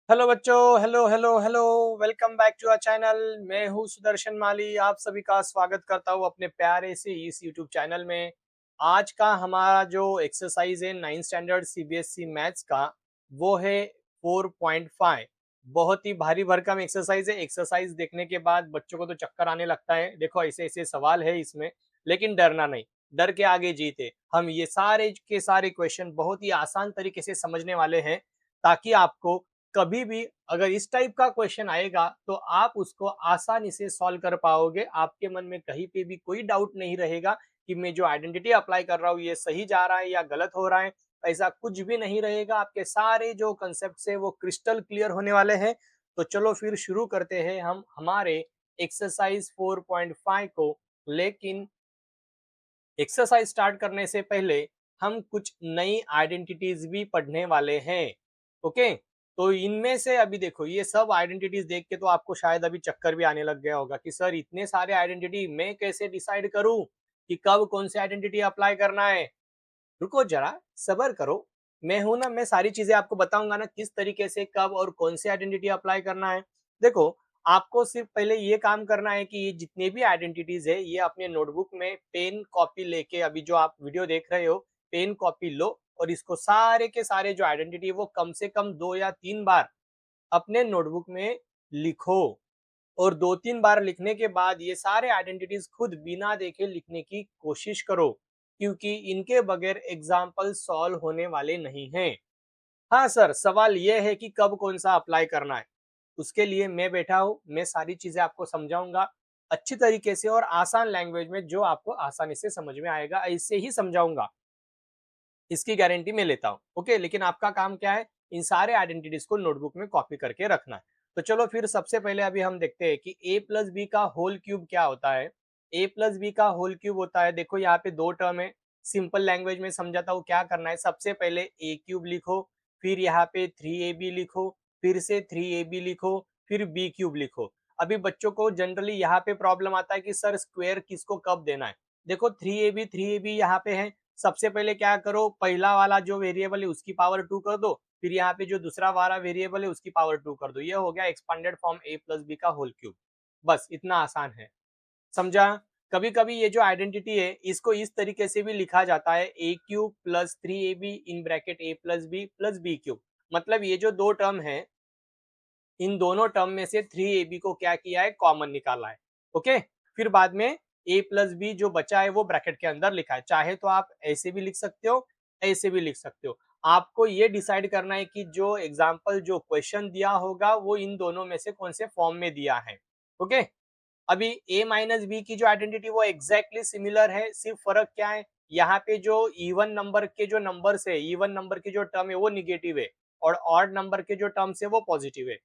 Hello बच्चों, hello hello hello. Welcome back to our channel. मैं हूँ सुदर्शन माली, आप सभी का स्वागत करता हूँ अपने प्यारे से इस यूट्यूब चैनल में। आज का हमारा जो एक्सरसाइज है 9th स्टैंडर्ड सीबीएसई मैथ्स का, वो है 4.5। बहुत ही भारी भरकम एक्सरसाइज है। एक्सरसाइज देखने के बाद बच्चों को तो चक्कर आने लगता है। देखो ऐसे ऐसे सवाल है इसमें, लेकिन डरना नहीं, डर के आगे जीत है। हम ये सारे के सारे क्वेश्चन बहुत ही आसान तरीके से समझने वाले हैं, ताकि आपको कभी भी अगर इस टाइप का क्वेश्चन आएगा तो आप उसको आसानी से सॉल्व कर पाओगे। आपके मन में कहीं पे भी कोई डाउट नहीं रहेगा कि मैं जो आइडेंटिटी अप्लाई कर रहा हूँ ये सही जा रहा है या गलत हो रहा है। ऐसा कुछ भी नहीं रहेगा। आपके सारे जो कंसेप्ट है वो क्रिस्टल क्लियर होने वाले हैं। तो चलो फिर शुरू करते हैं हम हमारे एक्सरसाइज 4.5 को। लेकिन एक्सरसाइज स्टार्ट करने से पहले हम कुछ नई आइडेंटिटीज भी पढ़ने वाले हैं। ओके, तो इनमें से अभी देखो, ये सब आइडेंटिटीज देख के तो आपको शायद अभी चक्कर भी आने लग गया होगा कि सर इतने सारे आइडेंटिटी मैं कैसे डिसाइड करूं कि कब कौन सी आइडेंटिटी अप्लाई करना है। रुको जरा, सबर करो। मैं हूं ना, मैं सारी चीजें आपको बताऊंगा ना, किस तरीके से कब और कौन सी आइडेंटिटी अप्लाई करना है। देखो, आपको सिर्फ पहले ये काम करना है कि ये जितने भी आइडेंटिटीज है ये अपने नोटबुक में पेन कॉपी लेके, अभी जो आप वीडियो देख रहे हो, पेन कॉपी लो और इसको सारे के सारे जो आइडेंटिटी वो कम से कम 2 या 3 बार अपने नोटबुक में लिखो। और 2-3 बार लिखने के बाद ये सारे आइडेंटिटीज खुद बिना देखे लिखने की कोशिश करो, क्योंकि इनके बगैर एग्जाम्पल सॉल्व होने वाले नहीं हैं। हाँ सर, सवाल यह है कि कब कौन सा अप्लाई करना है। उसके लिए मैं बैठा हूँ, मैं सारी चीजें आपको समझाऊंगा अच्छी तरीके से और आसान लैंग्वेज में, जो आपको आसानी से समझ में आएगा ऐसे ही समझाऊंगा। इसकी गारंटी मैं लेता हूँ। ओके, लेकिन आपका काम क्या है, इन सारे आइडेंटिटीज को नोटबुक में कॉपी करके रखना है। तो चलो फिर सबसे पहले अभी हम देखते हैं कि ए प्लस बी का होल क्यूब क्या होता है। ए प्लस बी का होल क्यूब होता है, देखो यहाँ पे दो टर्म है। सिंपल लैंग्वेज में समझाता हूँ क्या करना है। सबसे पहले ए क्यूब लिखो, फिर यहाँ पे 3ab लिखो, फिर से 3ab लिखो, फिर बी क्यूब लिखो। अभी बच्चों को जनरली यहाँ पे प्रॉब्लम आता है कि सर स्क्वायर किसको कब देना है। देखो 3ab यहाँ पे है। सबसे पहले क्या करो, पहला वाला जो वेरिएबल है उसकी पावर 2 कर दो, फिर यहाँ पे जो दूसरा वाला वेरिएबल है उसकी पावर 2 कर दो। ये हो गया एक्सपांडेड फॉर्म ए प्लस बी का होल क्यूब। बस इतना आसान है, समझा। कभी कभी ये जो आइडेंटिटी है इसको इस तरीके से भी लिखा जाता है, a cube plus 3ab in bracket a plus b cube. मतलब ये जो दो टर्म है, इन दोनों टर्म में से 3ab को क्या किया है, कॉमन निकाला है। ओके, फिर बाद में a प्लस बी जो बचा है वो ब्रैकेट के अंदर लिखा है। चाहे तो आप ऐसे भी लिख सकते हो, ऐसे भी लिख सकते हो। आपको ये डिसाइड करना है कि जो एग्जाम्पल जो क्वेश्चन दिया होगा वो इन दोनों में से कौन से फॉर्म में दिया है। ओके, अभी a माइनस बी की जो आइडेंटिटी वो एग्जैक्टली सिमिलर है, सिर्फ फर्क क्या है, यहाँ पे जो इवन नंबर के जो नंबर्स है, इवन नंबर की जो टर्म है वो निगेटिव है और ऑड नंबर के जो टर्म्स है वो पॉजिटिव है।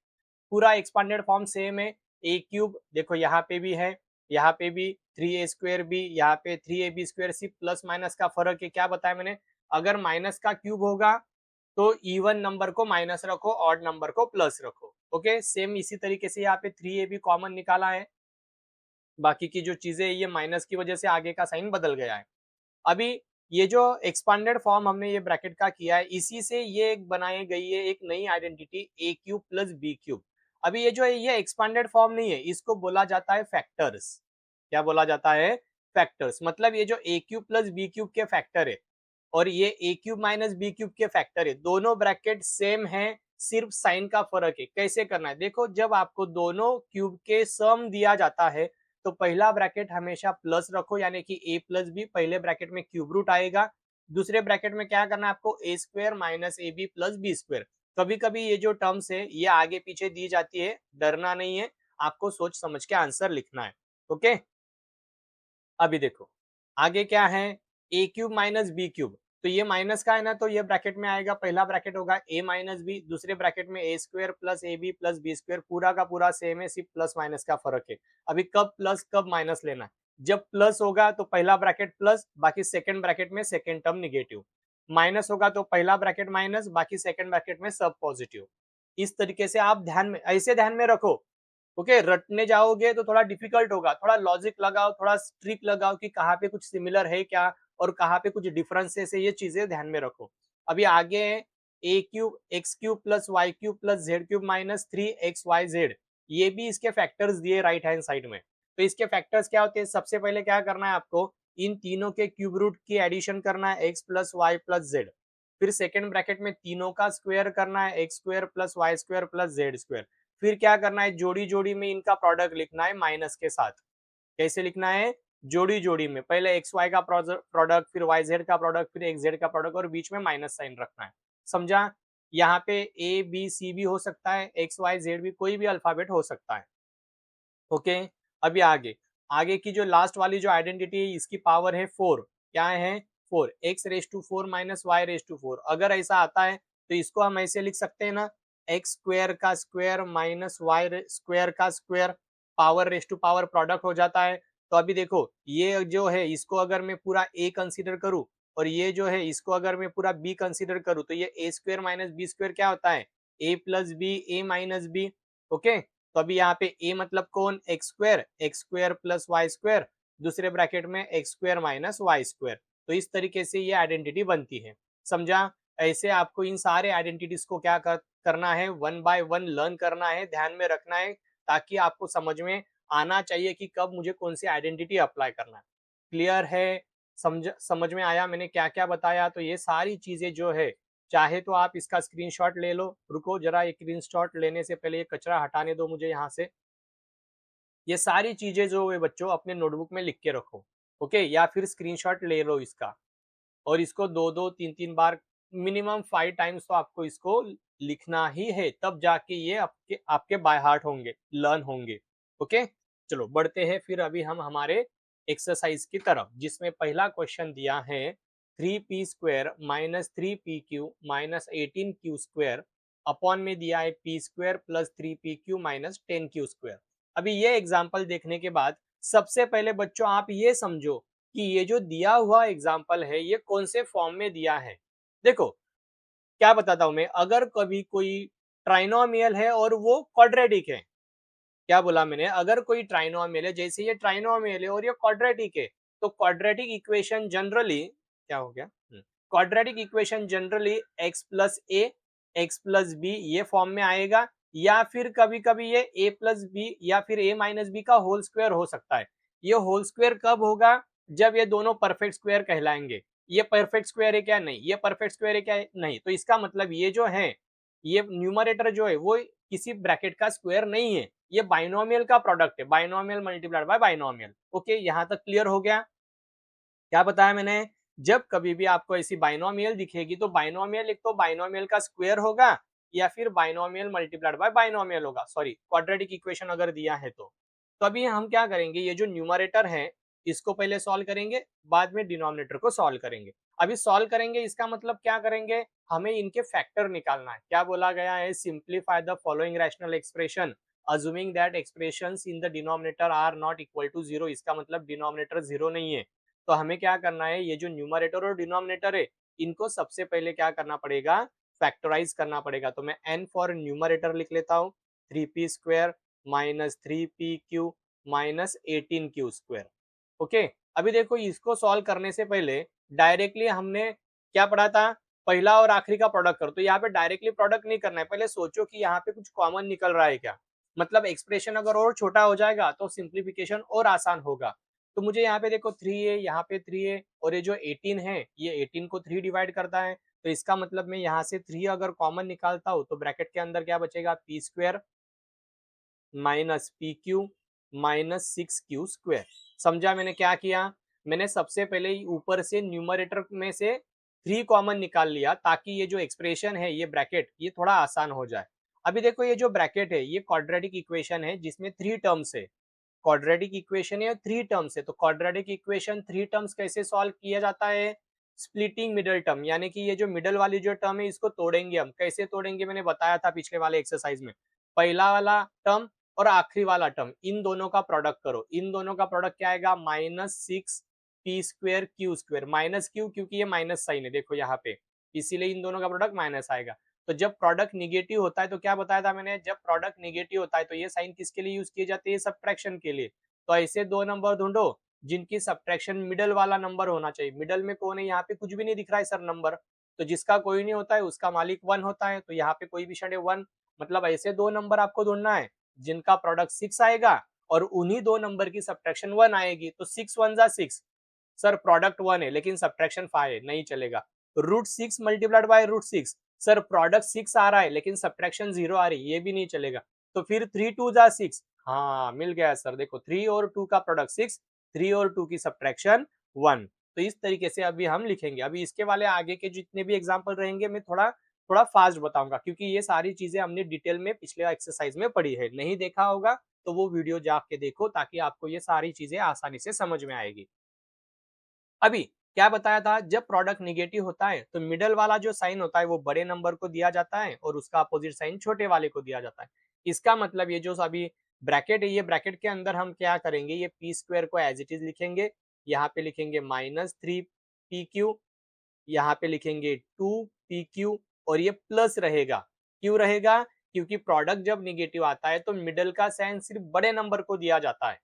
पूरा एक्सपांडेड फॉर्म सेम है। ए क्यूब देखो यहाँ पे भी है, यहाँ पे भी 3a² भी, यहाँ पे 3ab²। सिर्फ प्लस माइनस का फर्क है। क्या बताया मैंने, अगर माइनस का क्यूब होगा तो इवन नंबर को माइनस रखो, ऑड नंबर को प्लस रखो। ओके, सेम इसी तरीके से यहाँ पे 3ab कॉमन निकाला है। बाकी की जो चीजें ये माइनस की वजह से आगे का साइन बदल गया है। अभी ये जो एक्सपांडेड फॉर्म हमने ये ब्रैकेट का किया है, इसी से ये एक बनाई गई है एक नई आइडेंटिटी ए क्यूब प्लस बी क्यूब। अभी ये जो है ये एक्सपांडेड फॉर्म नहीं है, इसको बोला जाता है फैक्टर्स। क्या बोला जाता है, फैक्टर्स। मतलब ये जो ए क्यूब प्लस बी क्यूब के फैक्टर है और ये ए क्यूब माइनस बी क्यूब के फैक्टर है, दोनों ब्रैकेट सेम है, सिर्फ साइन का फर्क है। कैसे करना है, देखो जब आपको दोनों क्यूब के सम दिया जाता है तो पहला ब्रैकेट हमेशा प्लस रखो, यानी कि ए प्लस बी, पहले ब्रैकेट में क्यूब रूट आएगा। दूसरे ब्रैकेट में क्या करना है आपको, a square minus a b plus B square. कभी कभी ये जो टर्म्स है ये आगे पीछे दी जाती है, डरना नहीं है, आपको सोच समझ के आंसर लिखना है। ओके, अभी देखो आगे क्या है, a cube minus b cube. तो ये माइनस का है ना, तो ये ब्रैकेट में आएगा, पहला ब्रैकेट होगा ए माइनस बी, दूसरे ब्रैकेट में a square plus a b plus B square. पूरा का पूरा सेम है, सिर्फ प्लस माइनस का फर्क है। अभी कब प्लस कब माइनस लेना है, जब प्लस होगा तो पहला ब्रैकेट प्लस, बाकी सेकंड ब्रैकेट में सेकंड टर्म निगेटिव। माइनस होगा तो पहला ब्रैकेट माइनस, बाकी सेकंड ब्रैकेट में सब पॉजिटिव। इस तरीके से आप ध्यान में, ऐसे ध्यान में रखो। ओके, रटने जाओगे तो थोड़ा डिफिकल्ट होगा, थोड़ा लॉजिक लगाओ, थोड़ा ट्रिक लगाओ कि कहाँ पे कुछ सिमिलर है क्या और कहाँ पे कुछ डिफरेंसेस है, ये चीजें ध्यान में रखो। अभी आगे a cube x cube plus y cube plus z cube minus 3xyz, ये भी इसके फैक्टर्स दिए राइट हैंड साइड में। तो इसके फैक्टर्स क्या होते हैं, सबसे पहले क्या करना है आपको, इन तीनों के क्यूब रूट की एडिशन करना है x plus y plus z, फिर सेकेंड ब्रैकेट में तीनों का स्क्वायर करना है x square plus y square plus z square, फिर क्या करना है, जोड़ी जोड़ी में इनका प्रोडक्ट लिखना है माइनस के साथ। कैसे लिखना है, जोड़ी जोड़ी में, पहले एक्स वाई का प्रोडक्ट, फिर वाई जेड का प्रोडक्ट, फिर एक्स जेड का प्रोडक्ट, और बीच में माइनस साइन रखना है। समझा, यहाँ पे ए बी सी भी हो सकता है, एक्स वाई जेड भी, कोई भी अल्फाबेट हो सकता है। ओके, अभी आगे, आगे की जो लास्ट वाली जो आइडेंटिटी है, इसकी पावर है 4। क्या है, 4, x raise to 4 minus y raise to 4। अगर ऐसा आता है तो इसको हम ऐसे लिख सकते हैं ना, एक्स स्क्वायर का स्क्वायर माइनस वाई स्क्वायर का square, power raise to power product हो जाता है। तो अभी देखो, ये जो है इसको अगर मैं पूरा ए कंसीडर करूं, और ये जो है इसको अगर मैं पूरा बी कंसीडर करूं, तो ये a square minus B square क्या होता है, a plus B, A minus b. Okay, तो अभी यहाँ पे a मतलब कौन, x square plus y square, दूसरे ब्रैकेट में x square minus y square. तो इस तरीके से ये आइडेंटिटी बनती है। समझा, ऐसे आपको इन सारे आइडेंटिटीज को क्या करना है, वन बाय वन लर्न करना है, ध्यान में रखना है, ताकि आपको समझ में आना चाहिए कि कब मुझे कौन सी आइडेंटिटी अप्लाई करना है। क्लियर है, समझ में आया मैंने क्या क्या बताया। तो ये सारी चीजें जो है, चाहे तो आप इसका स्क्रीनशॉट ले लो, रुको जरा, एक स्क्रीनशॉट लेने से पहले ये कचरा हटाने दो मुझे यहाँ से। ये सारी चीजें जो है बच्चों अपने नोटबुक में लिख के रखो। ओके, या फिर स्क्रीनशॉट ले लो इसका, और इसको दो दो तीन तीन बार, मिनिमम 5 टाइम्स तो आपको इसको लिखना ही है, तब जाके ये आपके आपके बाय हार्ट होंगे, लर्न होंगे। ओके, चलो बढ़ते हैं फिर अभी हम हमारे एक्सरसाइज की तरफ, जिसमें पहला क्वेश्चन दिया है 3p² minus 3pq minus 18q² upon में दिया है p² plus 3pq minus 10q²। अभी ये एग्जाम्पल देखने के बाद सबसे पहले बच्चों आप ये समझो कि ये जो दिया हुआ एग्जाम्पल है ये कौन से फॉर्म में दिया है। देखो क्या बताता हूं मैं, अगर कभी कोई ट्राइनोमियल है और वो क्वाड्रेटिक है, क्या बोला मैंने, अगर कोई ट्राइनोमियल है, जैसे ये ट्राइनोमियल है और ये क्वाड्रेटिक है, तो क्वाड्रेटिक इक्वेशन जनरली क्या हो गया, quadratic equation generally x plus a x plus b ये फॉर्म में आएगा, या फिर कभी कभी ये ए प्लस बी या फिर ए माइनस बी का होल स्क्वायर हो सकता है। ये होल स्क्वायर कब होगा, जब ये दोनों परफेक्ट स्क्वायर कहलाएंगे। ये परफेक्ट स्क्वायर है क्या, नहीं। ये परफेक्ट स्क्वायर है क्या, नहीं। तो इसका मतलब ये जो है, ये न्यूमरेटर जो है वो किसी ब्रैकेट का स्क्वायर नहीं है, ये बाइनोमियल का प्रोडक्ट है, binomial multiplied by binomial. Okay, यहां तक क्लियर हो गया। क्या बताया मैंने, जब कभी भी आपको ऐसी बाइनोमियल दिखेगी तो बाइनोमियल एक तो बाइनोमियल का स्क्वायर होगा, या फिर बाइनोमियल मल्टीप्लाइड बाय बाइनोमियल होगा, सॉरी क्वाड्रेटिक इक्वेशन अगर दिया है तो अभी हम क्या करेंगे, ये जो न्यूमरेटर है इसको पहले सॉल्व करेंगे, बाद में डिनोमिनेटर को सॉल्व करेंगे। अभी सॉल्व करेंगे इसका मतलब क्या करेंगे, हमें इनके फैक्टर निकालना है। क्या बोला गया है, simplify the following rational expression assuming that expressions in the denominator are not equal to 0। इसका मतलब डिनोमिनेटर 0 नहीं है। तो हमें क्या करना है, ये जो न्यूमरेटर और डिनोमिनेटर है इनको सबसे पहले क्या करना पड़ेगा, फैक्टराइज करना पड़ेगा। तो मैं n फॉर न्यूमरेटर लिख लेता हूँ, 3p² minus 3pq minus 18q²। Okay, अभी देखो इसको सॉल्व करने से पहले डायरेक्टली हमने क्या पढ़ा था, पहला और आखिरी का प्रोडक्ट करो। तो यहाँ पे डायरेक्टली प्रोडक्ट नहीं करना है, पहले सोचो कि यहाँ पे कुछ कॉमन निकल रहा है क्या, मतलब एक्सप्रेशन अगर और छोटा हो जाएगा तो सिंप्लीफिकेशन और आसान होगा। तो मुझे यहाँ पे देखो 3 है, यहाँ पे 3 है, और ये जो 18 है ये 18 को 3 डिवाइड करता है। तो इसका मतलब मैं यहाँ से 3 अगर कॉमन निकालता हूँ तो ब्रैकेट के अंदर क्या बचेगा, p² minus pq minus 6q²। समझा मैंने क्या किया, मैंने सबसे पहले ऊपर से न्यूमरेटर में से 3 कॉमन निकाल लिया, ताकि ये जो एक्सप्रेशन है ये ब्रैकेट ये थोड़ा आसान हो जाए। अभी देखो ये जो ब्रैकेट है ये क्वाड्रेटिक इक्वेशन है जिसमें 3 टर्म्स है, क्वाड्रेटिक इक्वेशन है 3 टर्म्स है। तो क्वाड्रेटिक इक्वेशन 3 टर्म्स कैसे सॉल्व किया जाता है, स्प्लिटिंग मिडल टर्म, यानी कि ये जो मिडल वाली जो टर्म है इसको तोड़ेंगे हम। कैसे तोड़ेंगे मैंने बताया था पिछले वाले एक्सरसाइज में, पहला वाला टर्म और आखिरी वाला टर्म इन दोनों का प्रोडक्ट करो। इन दोनों का प्रोडक्ट क्या आएगा, -6p²q², माइनस क्यू क्योंकि ये माइनस साइन है देखो यहाँ पे, इसीलिए इन दोनों का प्रोडक्ट माइनस आएगा। तो जब प्रोडक्ट निगेटिव होता है तो क्या बताया था मैंने, जब प्रोडक्ट निगेटिव होता है तो ये साइन किसके लिए यूज किए जाते हैं, सब्ट्रैक्शन के लिए। तो ऐसे 2 नंबर ढूंढो जिनकी सब्ट्रैक्शन मिडल वाला नंबर होना चाहिए। मिडल में कौन है, यहाँ पे कुछ भी नहीं दिख रहा है सर नंबर, तो जिसका कोई नहीं होता है उसका मालिक 1 होता है, तो यहाँ पे कोई भी षण 1, मतलब ऐसे दो नंबर आपको ढूंढना है जिनका प्रोडक्ट 6 आएगा और उन्हीं दो नंबर की सब्ट्रैक्शन 1 आएगी। तो 6 1 जा 6, सर प्रोडक्ट 1 है लेकिन सब्ट्रैक्शन 5 है, नहीं चलेगा। √6 मल्टीप्लाइड बाय √6, सर प्रोडक्ट 6 आ रहा है लेकिन सब्ट्रैक्शन 0 आ रही है, ये भी नहीं चलेगा। तो फिर 3 2 जा 6, हाँ मिल गया सर, देखो 3 और 2 का प्रोडक्ट 6, 3 और 2 की सब्ट्रैक्शन 1। तो इस तरीके से अभी हम लिखेंगे। अभी इसके वाले आगे के जितने भी एग्जाम्पल रहेंगे मैं थोड़ा थोड़ा फास्ट बताऊंगा, क्योंकि ये सारी चीजें हमने डिटेल में पिछले एक्सरसाइज में पढ़ी है। नहीं देखा होगा तो वो वीडियो जाके देखो, ताकि आपको ये सारी चीजें आसानी से समझ में आएगी। अभी क्या बताया था, जब प्रोडक्ट निगेटिव होता है तो मिडल वाला जो साइन होता है वो बड़े नंबर को दिया जाता है और उसका अपोजिट साइन छोटे वाले को दिया जाता है। इसका मतलब ये जो अभी ब्रैकेट है, ये ब्रैकेट के अंदर हम क्या करेंगे, ये पी स्क्वायर को एज इट इज लिखेंगे। यहाँ पे लिखेंगे -3pq, यहाँ पे लिखेंगे 2pq और ये प्लस रहेगा। क्यों रहेगा, क्योंकि प्रोडक्ट जब निगेटिव आता है तो मिडल का साइन सिर्फ बड़े नंबर को दिया जाता है।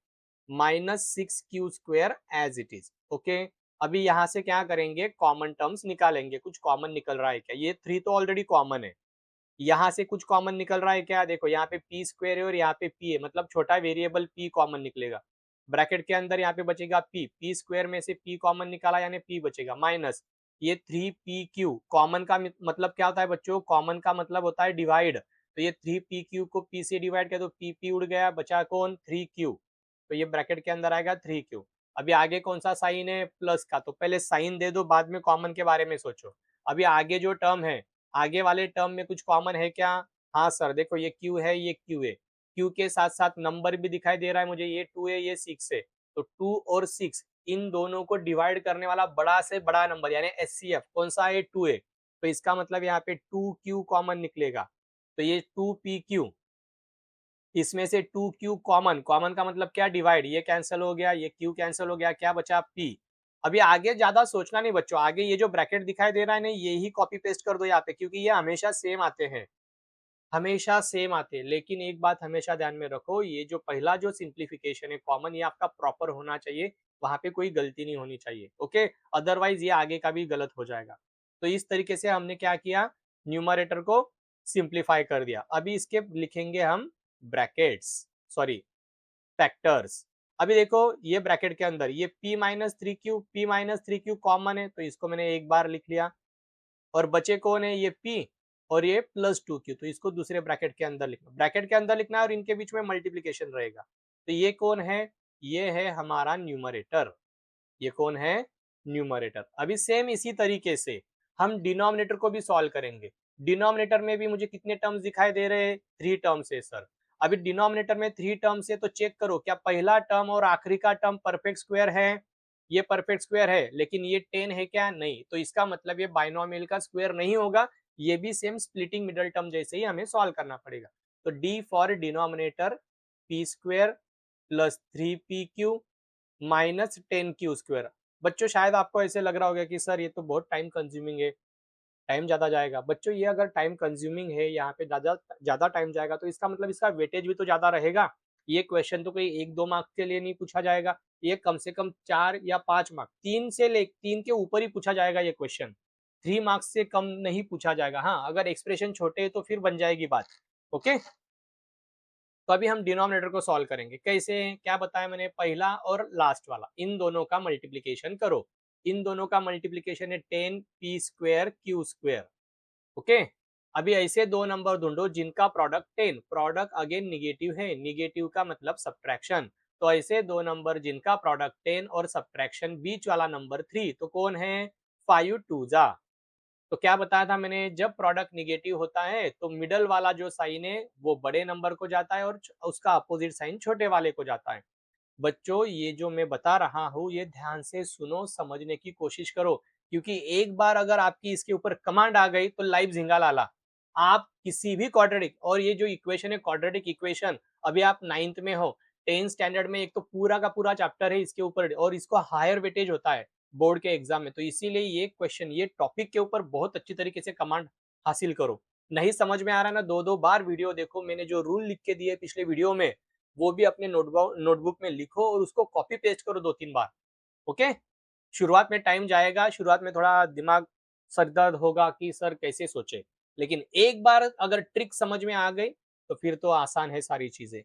-6q² as it is. Okay, अभी यहाँ से क्या करेंगे, कॉमन टर्म्स निकालेंगे। कुछ कॉमन निकल रहा है क्या, ये 3 तो ऑलरेडी कॉमन है। यहाँ से कुछ कॉमन निकल रहा है क्या, देखो यहाँ पे पी स्क्वायर है और यहाँ पे पी है, मतलब छोटा वेरिएबल पी कॉमन निकलेगा। ब्रैकेट के अंदर यहाँ पे बचेगा पी स्क्वायर में से पी कॉमन निकाला यानी पी बचेगा, माइनस ये 3pq। कॉमन का मतलब क्या होता है बच्चों, कॉमन का मतलब होता है डिवाइड। तो ये 3pq को p से डिवाइड किया तो p उड़ गया, बचा कौन 3q, तो ये ब्रैकेट के अंदर आएगा 3q। अभी आगे कौन सा साइन है, प्लस का, तो पहले साइन दे दो बाद में कॉमन के बारे में सोचो। अभी आगे जो टर्म है, आगे वाले टर्म में कुछ कॉमन है क्या, हाँ सर देखो ये q है ये q है, q के साथ साथ नंबर भी दिखाई दे रहा है मुझे, ये 2 है ये 6 है। तो 2 और 6 इन दोनों को डिवाइड करने वाला बड़ा से बड़ा नंबर यानी एचसीएफ कौन सा है, 2 है। तो इसका मतलब यहाँ पे 2q कॉमन निकलेगा, तो ये 2pq, इसमें से 2q कॉमन, कॉमन का मतलब क्या, डिवाइड, ये कैंसिल हो गया, ये q कैंसिल हो गया, क्या बचा p। अभी आगे ज्यादा सोचना नहीं बच्चों, आगे ये जो ब्रैकेट दिखाई दे रहा है ना, ये ही कॉपी पेस्ट कर दो यहाँ पे, क्योंकि ये हमेशा सेम आते हैं, हमेशा सेम आते हैं। लेकिन एक बात हमेशा ध्यान में रखो, ये जो पहला जो सिंप्लीफिकेशन है कॉमन, ये आपका प्रॉपर होना चाहिए, वहां पे कोई गलती नहीं होनी चाहिए। ओके, अदरवाइज ये आगे का भी गलत हो जाएगा। तो इस तरीके से हमने क्या किया, न्यूमरेटर को सिंप्लीफाई कर दिया। अभी इसके लिखेंगे हम ब्रैकेट्स, सॉरी फैक्टर्स। अभी देखो ये ब्रैकेट के अंदर ये p-3q कॉमन है, तो इसको मैंने एक बार लिख लिया। और बचे कौन है, ये p और ये +2q, तो इसको दूसरे ब्रैकेट के अंदर लिखना, ब्रैकेट के अंदर लिखना है और इनके बीच में मल्टीप्लीकेशन रहेगा। तो ये कौन है, ये है हमारा न्यूमरेटर, ये कौन है, न्यूमरेटर। अभी सेम इसी तरीके से हम डिनोमिनेटर को भी सॉल्व करेंगे। डिनोमिनेटर में भी मुझे कितने टर्म्स दिखाई दे रहे हैं, 3 टर्म्स है सर। अभी डिनोमिनेटर में 3 टर्म्स है तो चेक करो क्या पहला टर्म और आखिरी का टर्म परफेक्ट स्क्वायर है, ये परफेक्ट स्क्वायर है, लेकिन ये 10 है क्या, नहीं, तो इसका मतलब ये बाइनोमियल का स्क्वायर नहीं होगा। ये भी सेम स्प्लिटिंग मिडल टर्म जैसे ही हमें सॉल्व करना पड़ेगा। तो D for denominator p² + 3pq -10q²। बच्चों शायद आपको ऐसे लग रहा होगा कि सर ये तो बहुत टाइम कंज्यूमिंग है, टाइम ज्यादा जाएगा। बच्चों ये अगर टाइम कंज्यूमिंग है, यहाँ पे ज्यादा ज्यादा टाइम जाएगा, तो इसका मतलब इसका वेटेज भी तो ज्यादा रहेगा। ये क्वेश्चन तो कोई 1-2 मार्क्स के लिए नहीं पूछा जाएगा, ये कम से कम 4 या 5 मार्क्स, 3 के ऊपर ही पूछा जाएगा ये क्वेश्चन, 3 मार्क्स से कम नहीं पूछा जाएगा। हाँ अगर एक्सप्रेशन छोटे है तो फिर बन जाएगी बात। ओके, तो अभी हम डिनोमिनेटर को सॉल्व करेंगे। कैसे, क्या बताया मैंने, पहला और लास्ट वाला इन दोनों का मल्टीप्लीकेशन करो। इन दोनों का मल्टीप्लीकेशन है 10p²q²। ओके, अभी ऐसे दो नंबर ढूंढो जिनका प्रोडक्ट 10, प्रोडक्ट अगेन निगेटिव है, निगेटिव का मतलब सब्ट्रैक्शन। तो ऐसे दो नंबर जिनका प्रोडक्ट 10 और सब्ट्रैक्शन बीच वाला नंबर 3, तो कौन है, 5 2 जा। तो क्या बताया था मैंने, जब प्रोडक्ट निगेटिव होता है तो मिडल वाला जो साइन है वो बड़े नंबर को जाता है और उसका अपोजिट साइन छोटे वाले को जाता है। बच्चों ये जो मैं बता रहा हूँ ये ध्यान से सुनो, समझने की कोशिश करो, क्योंकि एक बार अगर आपकी इसके ऊपर कमांड आ गई तो लाइव झिंगा लाला। आप किसी भी क्वाड्रेटिक, और ये जो इक्वेशन है क्वाड्रेटिक इक्वेशन, अभी आप 9th में हो, 10th स्टैंडर्ड में एक तो पूरा का पूरा चैप्टर है इसके ऊपर और इसको हायर वेटेज होता है बोर्ड के एग्जाम में, तो इसीलिए ये क्वेश्चन, ये टॉपिक के ऊपर बहुत अच्छी तरीके से कमांड हासिल करो। नहीं समझ में आ रहा है ना, 2-2 बार वीडियो देखो, मैंने जो रूल लिख के दिए पिछले वीडियो में वो भी अपने नोटबुक में लिखो और उसको कॉपी पेस्ट करो 2-3 बार। ओके, शुरुआत में टाइम जाएगा, शुरुआत में थोड़ा दिमाग सर दर्द होगा कि सर कैसे सोचे, लेकिन एक बार अगर ट्रिक समझ में आ गई तो फिर तो आसान है सारी चीजें।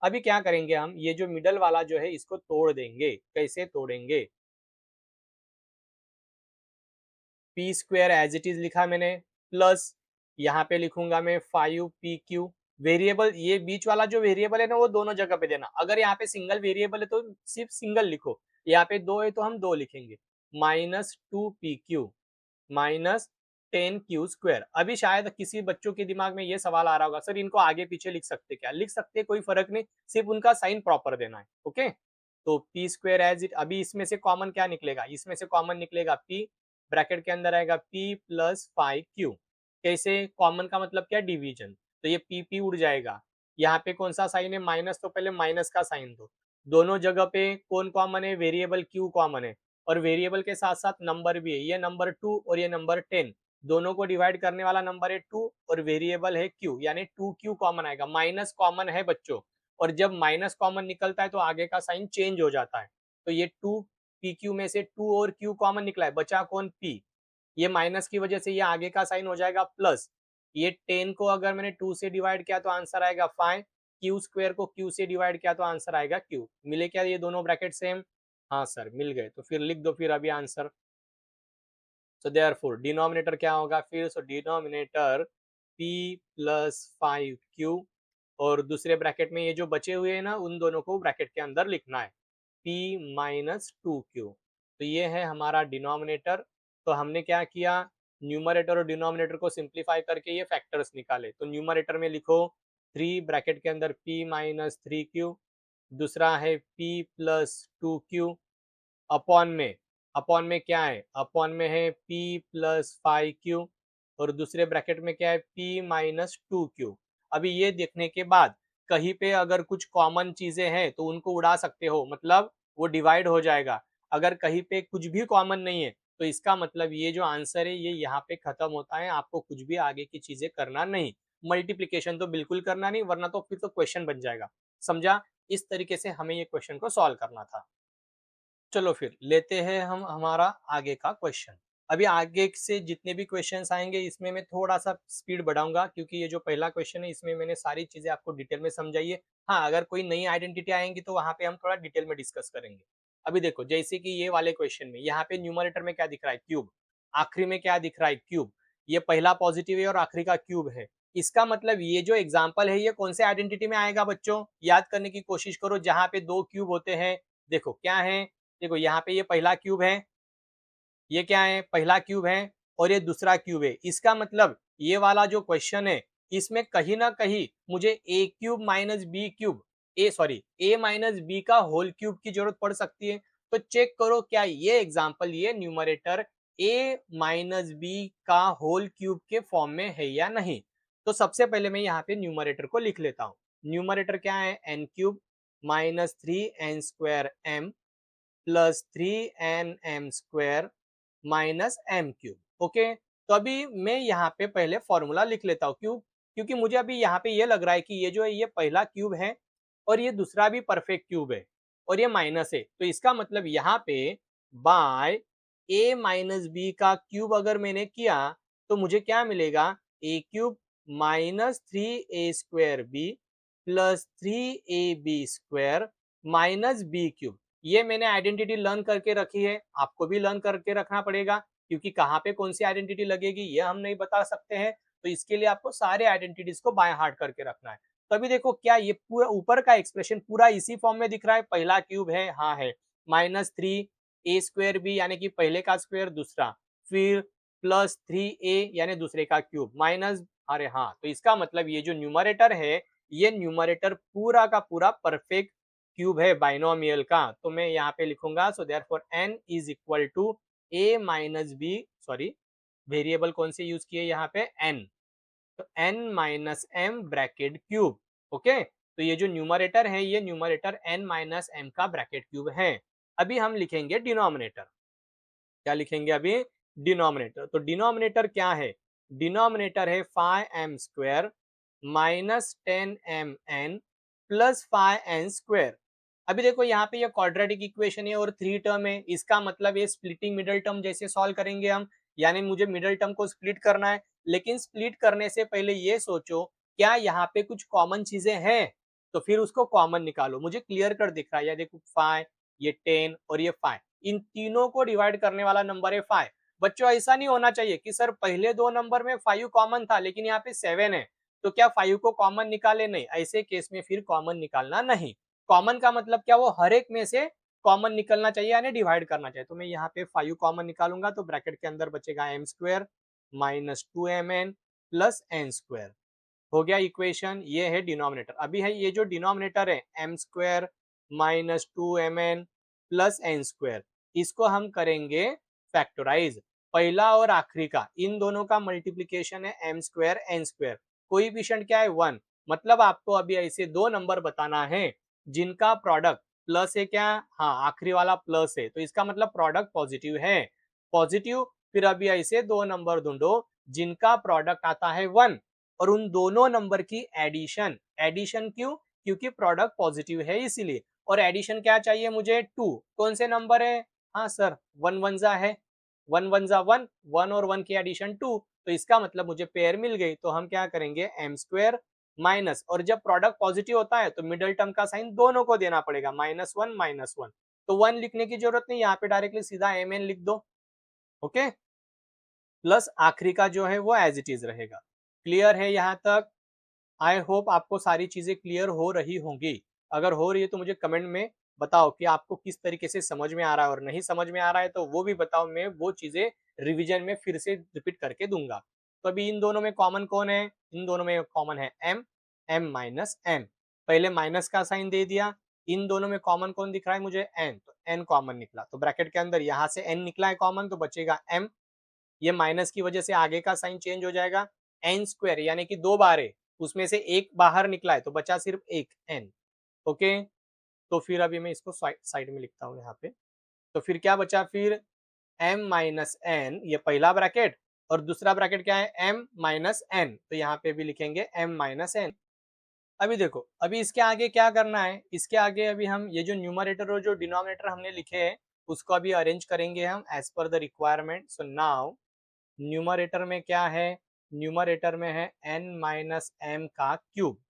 अभी क्या करेंगे हम, ये जो मिडल वाला जो है इसको तोड़ देंगे। कैसे तोड़ेंगे, p square as it is लिखा मैंने, प्लस यहाँ पे लिखूंगा मैं 5pq। वेरिएबल, ये बीच वाला जो वेरिएबल है ना वो दोनों जगह पे देना। अगर यहाँ पे सिंगल वेरिएबल है तो सिर्फ सिंगल लिखो, यहाँ पे दो है तो हम दो लिखेंगे। -2pq minus 10q²। अभी शायद किसी बच्चों के दिमाग में ये सवाल आ रहा होगा, सर इनको आगे पीछे लिख सकते क्या? लिख सकते, कोई फर्क नहीं, सिर्फ उनका साइन प्रॉपर देना है। ओके, तो पी स्क्वेयर एज इट, अभी इसमें से कॉमन क्या निकलेगा, इसमें से कॉमन निकलेगा पी, ब्रैकेट के अंदर आएगा p प्लस 5q। कैसे कॉमन का मतलब क्या, डिवीजन, तो ये p उड़ जाएगा। यहाँ पे कौन सा साइन है, माइनस, तो पहले माइनस का साइन दो। दोनों जगह पे कौन कॉमन है, वेरिएबल q कॉमन है, और वेरिएबल के साथ साथ नंबर भी है, ये नंबर 2 और ये नंबर 10, दोनों को डिवाइड करने वाला नंबर है 2 और वेरिएबल है q, यानी 2q कॉमन आएगा। माइनस कॉमन है बच्चों, और जब माइनस कॉमन निकलता है तो आगे का साइन चेंज हो जाता है। तो ये 2pq में से 2 और q कॉमन निकला है, बचा कौन, p। ये माइनस की वजह से ये आगे का साइन हो जाएगा प्लस। ये 10 को अगर मैंने 2 से डिवाइड किया तो आंसर आएगा 5, q² को q से डिवाइड किया तो आंसर आएगा q। मिले क्या ये दोनों ब्रैकेट सेम? हाँ सर मिल गए, तो फिर लिख दो फिर अभी आंसर। सो देयरफॉर डिनोमिनेटर क्या होगा फिर, सो डिनोमिनेटर p प्लस 5q, और दूसरे ब्रैकेट में ये जो बचे हुए हैं ना उन दोनों को ब्रैकेट के अंदर लिखना है, p माइनस 2q। तो ये है हमारा डिनोमिनेटर। तो हमने क्या किया, न्यूमरेटर और डिनोमिनेटर को सिंप्लीफाई करके ये फैक्टर्स निकाले। तो न्यूमरेटर में लिखो 3 ब्रैकेट के अंदर p माइनस 3q, दूसरा है p प्लस 2q, अपॉन में क्या है, अपॉन में है p प्लस 5q, और दूसरे ब्रैकेट में क्या है, p माइनस 2q। अभी ये देखने के बाद कहीं पे अगर कुछ कॉमन चीजें हैं तो उनको उड़ा सकते हो, मतलब वो डिवाइड हो जाएगा। अगर कहीं पे कुछ भी कॉमन नहीं है तो इसका मतलब ये जो आंसर है ये यहाँ पे खत्म होता है, आपको कुछ भी आगे की चीजें करना नहीं। मल्टीप्लीकेशन तो बिल्कुल करना नहीं, वरना तो फिर तो क्वेश्चन बन जाएगा। समझा? इस तरीके से हमें ये क्वेश्चन को सॉल्व करना था। चलो फिर लेते हैं हम हमारा आगे का क्वेश्चन। अभी आगे से जितने भी क्वेश्चंस आएंगे इसमें मैं थोड़ा सा स्पीड बढ़ाऊंगा, क्योंकि ये जो पहला क्वेश्चन है इसमें मैंने सारी चीजें आपको डिटेल में समझाई है। हाँ, अगर कोई नई आइडेंटिटी आएंगी तो वहां पे हम थोड़ा डिटेल में डिस्कस करेंगे। अभी देखो, जैसे कि ये वाले क्वेश्चन में यहाँ पे न्यूमरेटर में क्या दिख रहा है, क्यूब, आखिरी में क्या दिख रहा है, क्यूब। ये पहला पॉजिटिव है और आखिरी का क्यूब है। इसका मतलब ये जो एग्जाम्पल है ये कौन से आइडेंटिटी में आएगा बच्चों, याद करने की कोशिश करो। जहां पे दो क्यूब होते हैं, देखो क्या है, देखो यहाँ पे ये पहला क्यूब है, ये क्या है, पहला क्यूब है, और ये दूसरा क्यूब है। इसका मतलब ये वाला जो क्वेश्चन है इसमें कहीं ना कहीं मुझे ए क्यूब माइनस बी क्यूब, ए माइनस बी का होल क्यूब की जरूरत पड़ सकती है। तो चेक करो क्या ये एग्जाम्पल, ये न्यूमरेटर ए माइनस बी का होल क्यूब के फॉर्म में है या नहीं। तो सबसे पहले मैं यहाँ पे न्यूमरेटर को लिख लेता हूँ। न्यूमरेटर क्या है, n cube minus 3n² plus 3nm² minus m cube. Okay, तो अभी मैं यहाँ पे पहले फॉर्मूला लिख लेता हूँ। क्यों? क्योंकि मुझे अभी यहाँ पे ये लग रहा है कि ये जो है ये पहला क्यूब है और ये दूसरा भी परफेक्ट क्यूब है और ये माइनस है। तो इसका मतलब यहाँ पे बाय ए माइनस बी का क्यूब अगर मैंने किया तो मुझे क्या मिलेगा, a cube minus 3a² plus 3ab² minus b cube. ये मैंने आइडेंटिटी लर्न करके रखी है, आपको भी लर्न करके रखना पड़ेगा, क्योंकि कहाँ पे कौन सी आइडेंटिटी लगेगी ये हम नहीं बता सकते हैं। तो इसके लिए आपको सारे आइडेंटिटीज को बाय हार्ट करके रखना है। तभी देखो क्या ये पूरा ऊपर का एक्सप्रेशन पूरा इसी फॉर्म में दिख रहा है, पहला क्यूब है, हाँ है, -3a² बी यानी कि पहले का स्क्वायर दूसरा, फिर प्लस 3a यानी दूसरे का क्यूब माइनस, अरे हाँ, तो इसका मतलब ये जो न्यूमरेटर है ये न्यूमरेटर पूरा का पूरा परफेक्ट क्यूब है बाइनोमियल का। तो मैं यहाँ पे लिखूंगा, so therefore n is equal to a minus b, sorry variable कौन से यूज किए यहाँ पे, n, तो n minus m bracket cube. Okay, तो ये जो न्यूमरेटर है ये न्यूमरेटर n माइनस m का ब्रैकेट क्यूब है। अभी हम लिखेंगे डिनोमिनेटर, क्या लिखेंगे अभी, डिनोमिनेटर। तो डिनोमिनेटर क्या है, डिनोमिनेटर है 5m² minus 10mn plus 5n²। अभी देखो यहाँ पे ये क्वाड्रेटिक इक्वेशन है और 3 टर्म है, इसका मतलब ये स्प्लिटिंग मिडल टर्म जैसे सॉल्व करेंगे हम, यानी मुझे मिडिल टर्म को स्प्लिट करना है, लेकिन स्प्लिट करने से पहले ये सोचो क्या यहाँ पे कुछ कॉमन चीजें हैं, तो फिर उसको कॉमन निकालो। मुझे क्लियर कट दिख रहा है, ये देखो 5, ये 10 और ये 5, इन तीनों को डिवाइड करने वाला नंबर है 5। बच्चों ऐसा नहीं होना चाहिए कि सर पहले दो नंबर में 5 कॉमन था लेकिन यहाँ पे 7 है, तो क्या 5 को कॉमन निकाले? नहीं, ऐसे केस में फिर कॉमन निकालना नहीं। कॉमन का मतलब क्या, वो हर एक में से कॉमन निकलना चाहिए यानी डिवाइड करना चाहिए। तो मैं यहाँ पे 5 कॉमन निकालूंगा तो ब्रैकेट के अंदर बचेगा m square minus 2mn plus n square. हो गया इक्वेशन, ये है डिनोमिनेटर। अभी है ये जो डिनोमिनेटर है m square minus 2mn plus n square, इसको हम करेंगे फैक्टराइज। पहला और आखिरी का इन दोनों का मल्टीप्लीकेशन है m square n square, coefficient क्या है 1। मतलब आपको अभी ऐसे दो नंबर बताना है जिनका प्रोडक्ट प्लस है, क्या हाँ आखिरी वाला प्लस है, तो इसका मतलब प्रोडक्ट पॉजिटिव है, पॉजिटिव। फिर अभी ऐसे दो नंबर ढूंढो जिनका प्रोडक्ट आता है 1 और उन दोनों नंबर की एडिशन। एडिशन क्यों? क्योंकि प्रोडक्ट पॉजिटिव है इसीलिए। और एडिशन क्या चाहिए मुझे? 2। कौन से नंबर है? हाँ सर 1 1 जा है, 1 1 जा 1, 1 और 1 की एडिशन 2, तो इसका मतलब मुझे पेयर मिल गई। तो हम क्या करेंगे एम स्क्वायर माइनस, और जब प्रोडक्ट पॉजिटिव होता है तो मिडिल टर्म का साइन दोनों को देना पड़ेगा, -1 -1। तो 1 लिखने की जरूरत नहीं, यहाँ पे डायरेक्टली सीधा एम एन लिख दो। ओके, प्लस आखिरी का जो है वो एज इट इज रहेगा। क्लियर है यहाँ तक? आई होप आपको सारी चीजें क्लियर हो रही होंगी। अगर हो रही है तो मुझे कमेंट में बताओ कि आपको किस तरीके से समझ में आ रहा है, और नहीं समझ में आ रहा है तो वो भी बताओ, मैं वो चीजें रिवीजन में फिर से रिपीट करके दूंगा। तो अभी इन दोनों में कॉमन कौन है? इन दोनों में कॉमन है m, m माइनस n। पहले माइनस का साइन दे दिया। इन दोनों में कॉमन कौन दिख रहा है मुझे? n, तो n कॉमन निकला, तो ब्रैकेट के अंदर यहाँ से n निकला है कॉमन, तो बचेगा m। ये माइनस की वजह से आगे का साइन चेंज हो जाएगा, एन स्क्वायर यानी कि दो बार है, उसमें से एक बाहर निकला है तो बचा सिर्फ एक एन। ओके, तो फिर अभी मैं इसको साइड में लिखता हूँ यहाँ पे। तो फिर क्या बचा? फिर m माइनस एन, ये पहला ब्रैकेट, और दूसरा ब्रैकेट क्या है? m माइनस एन, तो यहाँ पे भी लिखेंगे m माइनस एन। अभी देखो, अभी इसके आगे क्या करना है, इसके आगे अभी हम ये जो न्यूमरेटर और जो डिनोमिनेटर हमने लिखे हैं उसको अभी अरेंज करेंगे हम as per the requirement. So now numerator में क्या है? न्यूमरेटर में है n माइनस एम का क्यूब।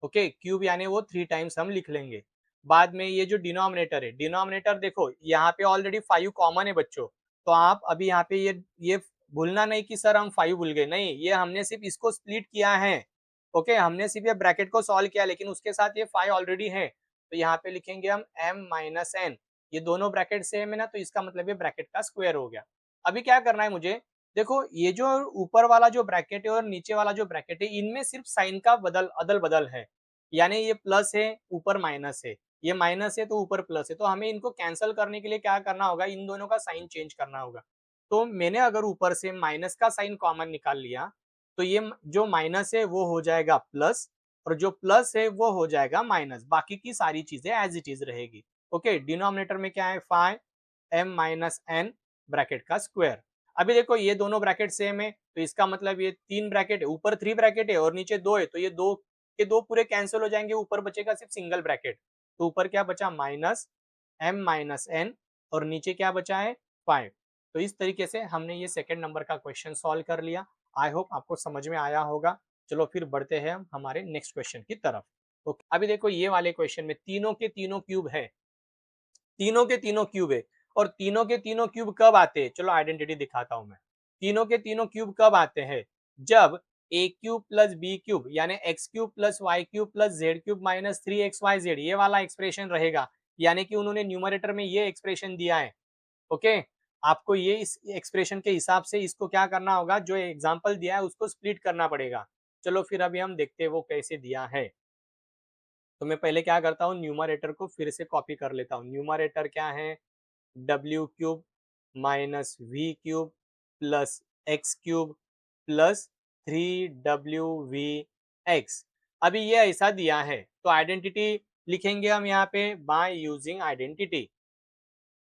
ओके, क्यूब यानी वो 3 टाइम्स हम लिख लेंगे। बाद में ये जो डिनोमिनेटर है, डिनोमिनेटर देखो यहाँ पे ऑलरेडी 5 कॉमन है बच्चों, तो आप अभी यहाँ पे ये भूलना नहीं कि सर हम 5 भूल गए, नहीं, ये हमने सिर्फ इसको स्प्लिट किया है। ओके, हमने सिर्फ ये ब्रैकेट को सॉल्व किया लेकिन उसके साथ ये 5 ऑलरेडी है, तो यहाँ पे लिखेंगे हम m माइनस एन। ये दोनों ब्रैकेट सेम है ना, तो इसका मतलब ये ब्रैकेट का स्क्वायर हो गया। अभी क्या करना है मुझे, देखो ये जो ऊपर वाला जो ब्रैकेट है और नीचे वाला जो ब्रैकेट है इनमें सिर्फ साइन का अदल बदल है, यानी ये प्लस है ऊपर माइनस है, ये माइनस है तो ऊपर प्लस है, तो हमें इनको कैंसिल करने के लिए क्या करना होगा, इन दोनों का साइन चेंज करना होगा। तो मैंने अगर ऊपर से माइनस का साइन कॉमन निकाल लिया तो ये जो माइनस है वो हो जाएगा प्लस, और जो प्लस है वो हो जाएगा माइनस, बाकी की सारी चीजें एज इट इज रहेगी। ओके, डिनोमिनेटर में क्या है? 5m माइनस एन ब्रैकेट का स्क्वायर। अभी देखो ये दोनों ब्रैकेट सेम है, तो इसका मतलब ये 3 ब्रैकेट है, ऊपर 3 ब्रैकेट है और नीचे 2 है, तो ये दो के दो पूरे कैंसिल हो जाएंगे, ऊपर बचेगा सिर्फ सिंगल ब्रैकेट। तो ऊपर क्या बचा? माइनस m माइनस एन, और नीचे क्या बचा है? 5। तो इस तरीके से हमने ये सेकंड नंबर का क्वेश्चन सॉल्व कर लिया। आई होप आपको समझ में आया होगा। चलो फिर बढ़ते हैं हम हमारे नेक्स्ट क्वेश्चन की तरफ। ओके, अभी देखो ये वाले क्वेश्चन में तीनों के तीनों क्यूब है, तीनों के तीनों क्यूब है, और तीनों के तीनों क्यूब कब आते हैं? चलो आइडेंटिटी दिखाता हूं मैं। तीनों के तीनों क्यूब कब आते हैं? जब a cube plus b cube यानी x cube plus y cube plus z cube minus 3xyz ये वाला एक्सप्रेशन रहेगा, यानी कि उन्होंने न्यूमरेटर में ये एक्सप्रेशन दिया है। ओके, आपको ये इस एक्सप्रेशन के हिसाब से इसको क्या करना होगा, जो एग्जाम्पल दिया है उसको स्प्लिट करना पड़ेगा। चलो फिर अभी हम देखते हैं वो कैसे दिया है। तो मैं पहले क्या करता हूँ, न्यूमरेटर को फिर से कॉपी कर लेता हूँ। न्यूमरेटर क्या है? डब्ल्यू cube minus v cube plus x cube plus 3wvx। अभी ये ऐसा दिया है तो आइडेंटिटी लिखेंगे हम यहाँ पे बाय यूजिंग आइडेंटिटी।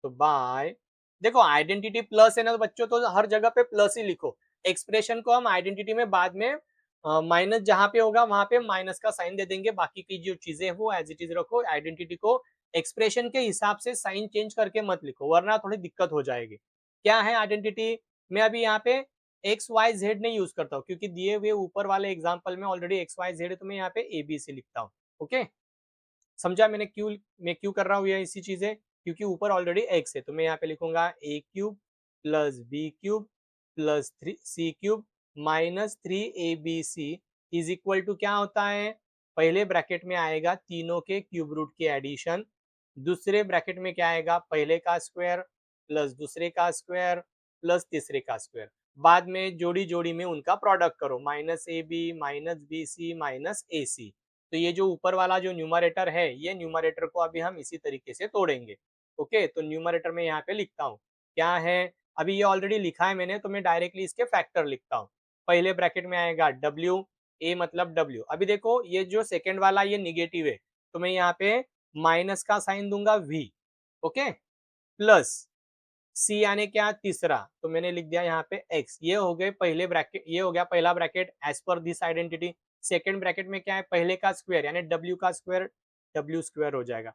तो बाय, देखो आइडेंटिटी प्लस है ना, तो बच्चों तो हर जगह पे प्लस ही लिखो। एक्सप्रेशन को हम आइडेंटिटी में बाद में माइनस जहां पे होगा वहां पे माइनस का साइन दे देंगे, बाकी की जो चीजें हैं वो एज इट इज रखो। आइडेंटिटी को एक्सप्रेशन के हिसाब से साइन चेंज करके मत लिखो वरना थोड़ी दिक्कत हो जाएगी। क्या है आइडेंटिटी? मैं अभी यहाँ पे एक्स वाई जेड नहीं यूज करता हूँ, क्योंकि दिए हुए ऊपर वाले एग्जाम्पल में ऑलरेडी एक्स वाई जेड है, तो मैं यहाँ पे ए बी सी लिखता हूँ। ओके, समझा मैं क्यों कर रहा हूँ ये इसी चीजें, क्योंकि ऊपर ऑलरेडी एक्स है, तो मैं यहाँ पे लिखूंगा a cube plus b cube plus three c cube minus three a b c is equal to क्या होता है, पहले ब्रैकेट में आएगा तीनों के क्यूब रूट के एडिशन, दूसरे ब्रैकेट में क्या आएगा, पहले का स्क्वायर प्लस दूसरे का स्क्वायर प्लस तीसरे का स्क्वायर, बाद में जोड़ी जोड़ी में उनका प्रोडक्ट करो, minus a b minus b c minus a c. तो ये जो ऊपर वाला जो न्यूमरेटर है, ये न्यूमरेटर को अभी हम इसी तरीके से तोड़ेंगे। ओके, तो न्यूमरेटर में यहाँ पे लिखता हूँ क्या है, अभी ये ऑलरेडी लिखा है मैंने, तो मैं डायरेक्टली इसके फैक्टर लिखता हूँ। पहले ब्रैकेट में आएगा डब्ल्यू, ए मतलब डब्ल्यू, अभी देखो ये जो सेकेंड वाला ये निगेटिव है, तो मैं यहाँ पे माइनस का साइन दूंगा वी। ओके, प्लस सी यानी क्या, तीसरा, तो मैंने लिख दिया यहाँ पे एक्स। ये हो गए पहले ब्रैकेट, ये हो गया पहला bracket as per this identity. Second bracket में क्या है, पहले का स्क्वायर यानी डब्ल्यू का स्क्वायर, डब्ल्यू स्क्वायर हो जाएगा।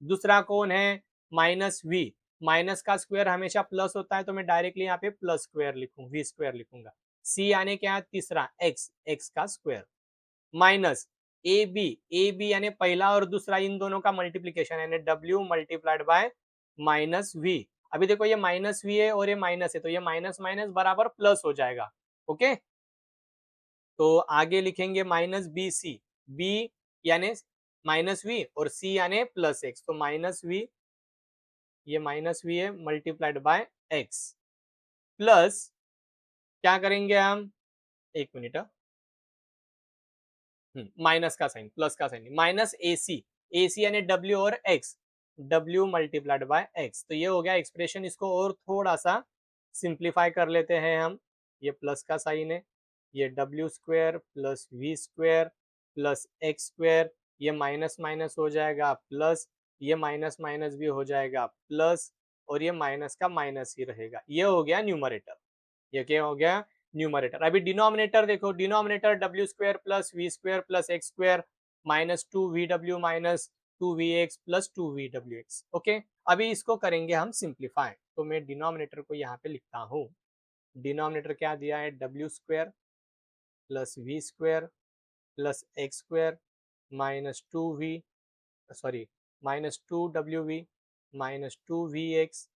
दूसरा कौन है, माइनस वी, माइनस का स्क्वायर हमेशा प्लस होता है, तो मैं डायरेक्टली यहाँ पे प्लस स्क्वायर लिखूंगा, वी स्क्वायर लिखूंगा। सी यानी क्या, तीसरा एक्स, एक्स का स्क्वायर, माइनस ए बी यानी पहला और दूसरा इन दोनों का मल्टीप्लीकेशन यानी डब्ल्यू मल्टीप्लाइड बाय माइनस वी। अभी देखो ये माइनस वी है और ये माइनस है, तो ये माइनस माइनस बराबर प्लस हो जाएगा। ओके, तो आगे लिखेंगे माइनस बी सी, बी यानी माइनस वी और सी यानी प्लस एक्स, तो माइनस वी, ये माइनस वी है मल्टीप्लाइड बाय एक्स, प्लस क्या करेंगे हम, एक मिनट, माइनस का साइन, प्लस का साइन, माइनस ए सी यानी डब्ल्यू और x, W multiplied bye x, तो ये हो गया एक्सप्रेशन। इसको और थोड़ा सा सिंप्लीफाई कर लेते हैं हम, ये प्लस का साइन है, ये डब्ल्यू square plus we square plus x square, ये माइनस माइनस हो जाएगा प्लस, ये माइनस माइनस भी हो जाएगा प्लस, और ये माइनस का माइनस ही रहेगा। ये हो गया न्यूमरेटर, ये क्या हो गया, न्यूमरेटर। अभी डिनोमिनेटर देखो, denominator W square plus we square plus x square minus two V W minus two we x plus two V W x. Okay, अभी इसको करेंगे हम सिंप्लीफाई, तो मैं डिनोमिनेटर को यहाँ पे लिखता हूँ। डिनोमिनेटर क्या दिया है, W square plus we square plus x square minus two we, sorry, minus two W we minus two we x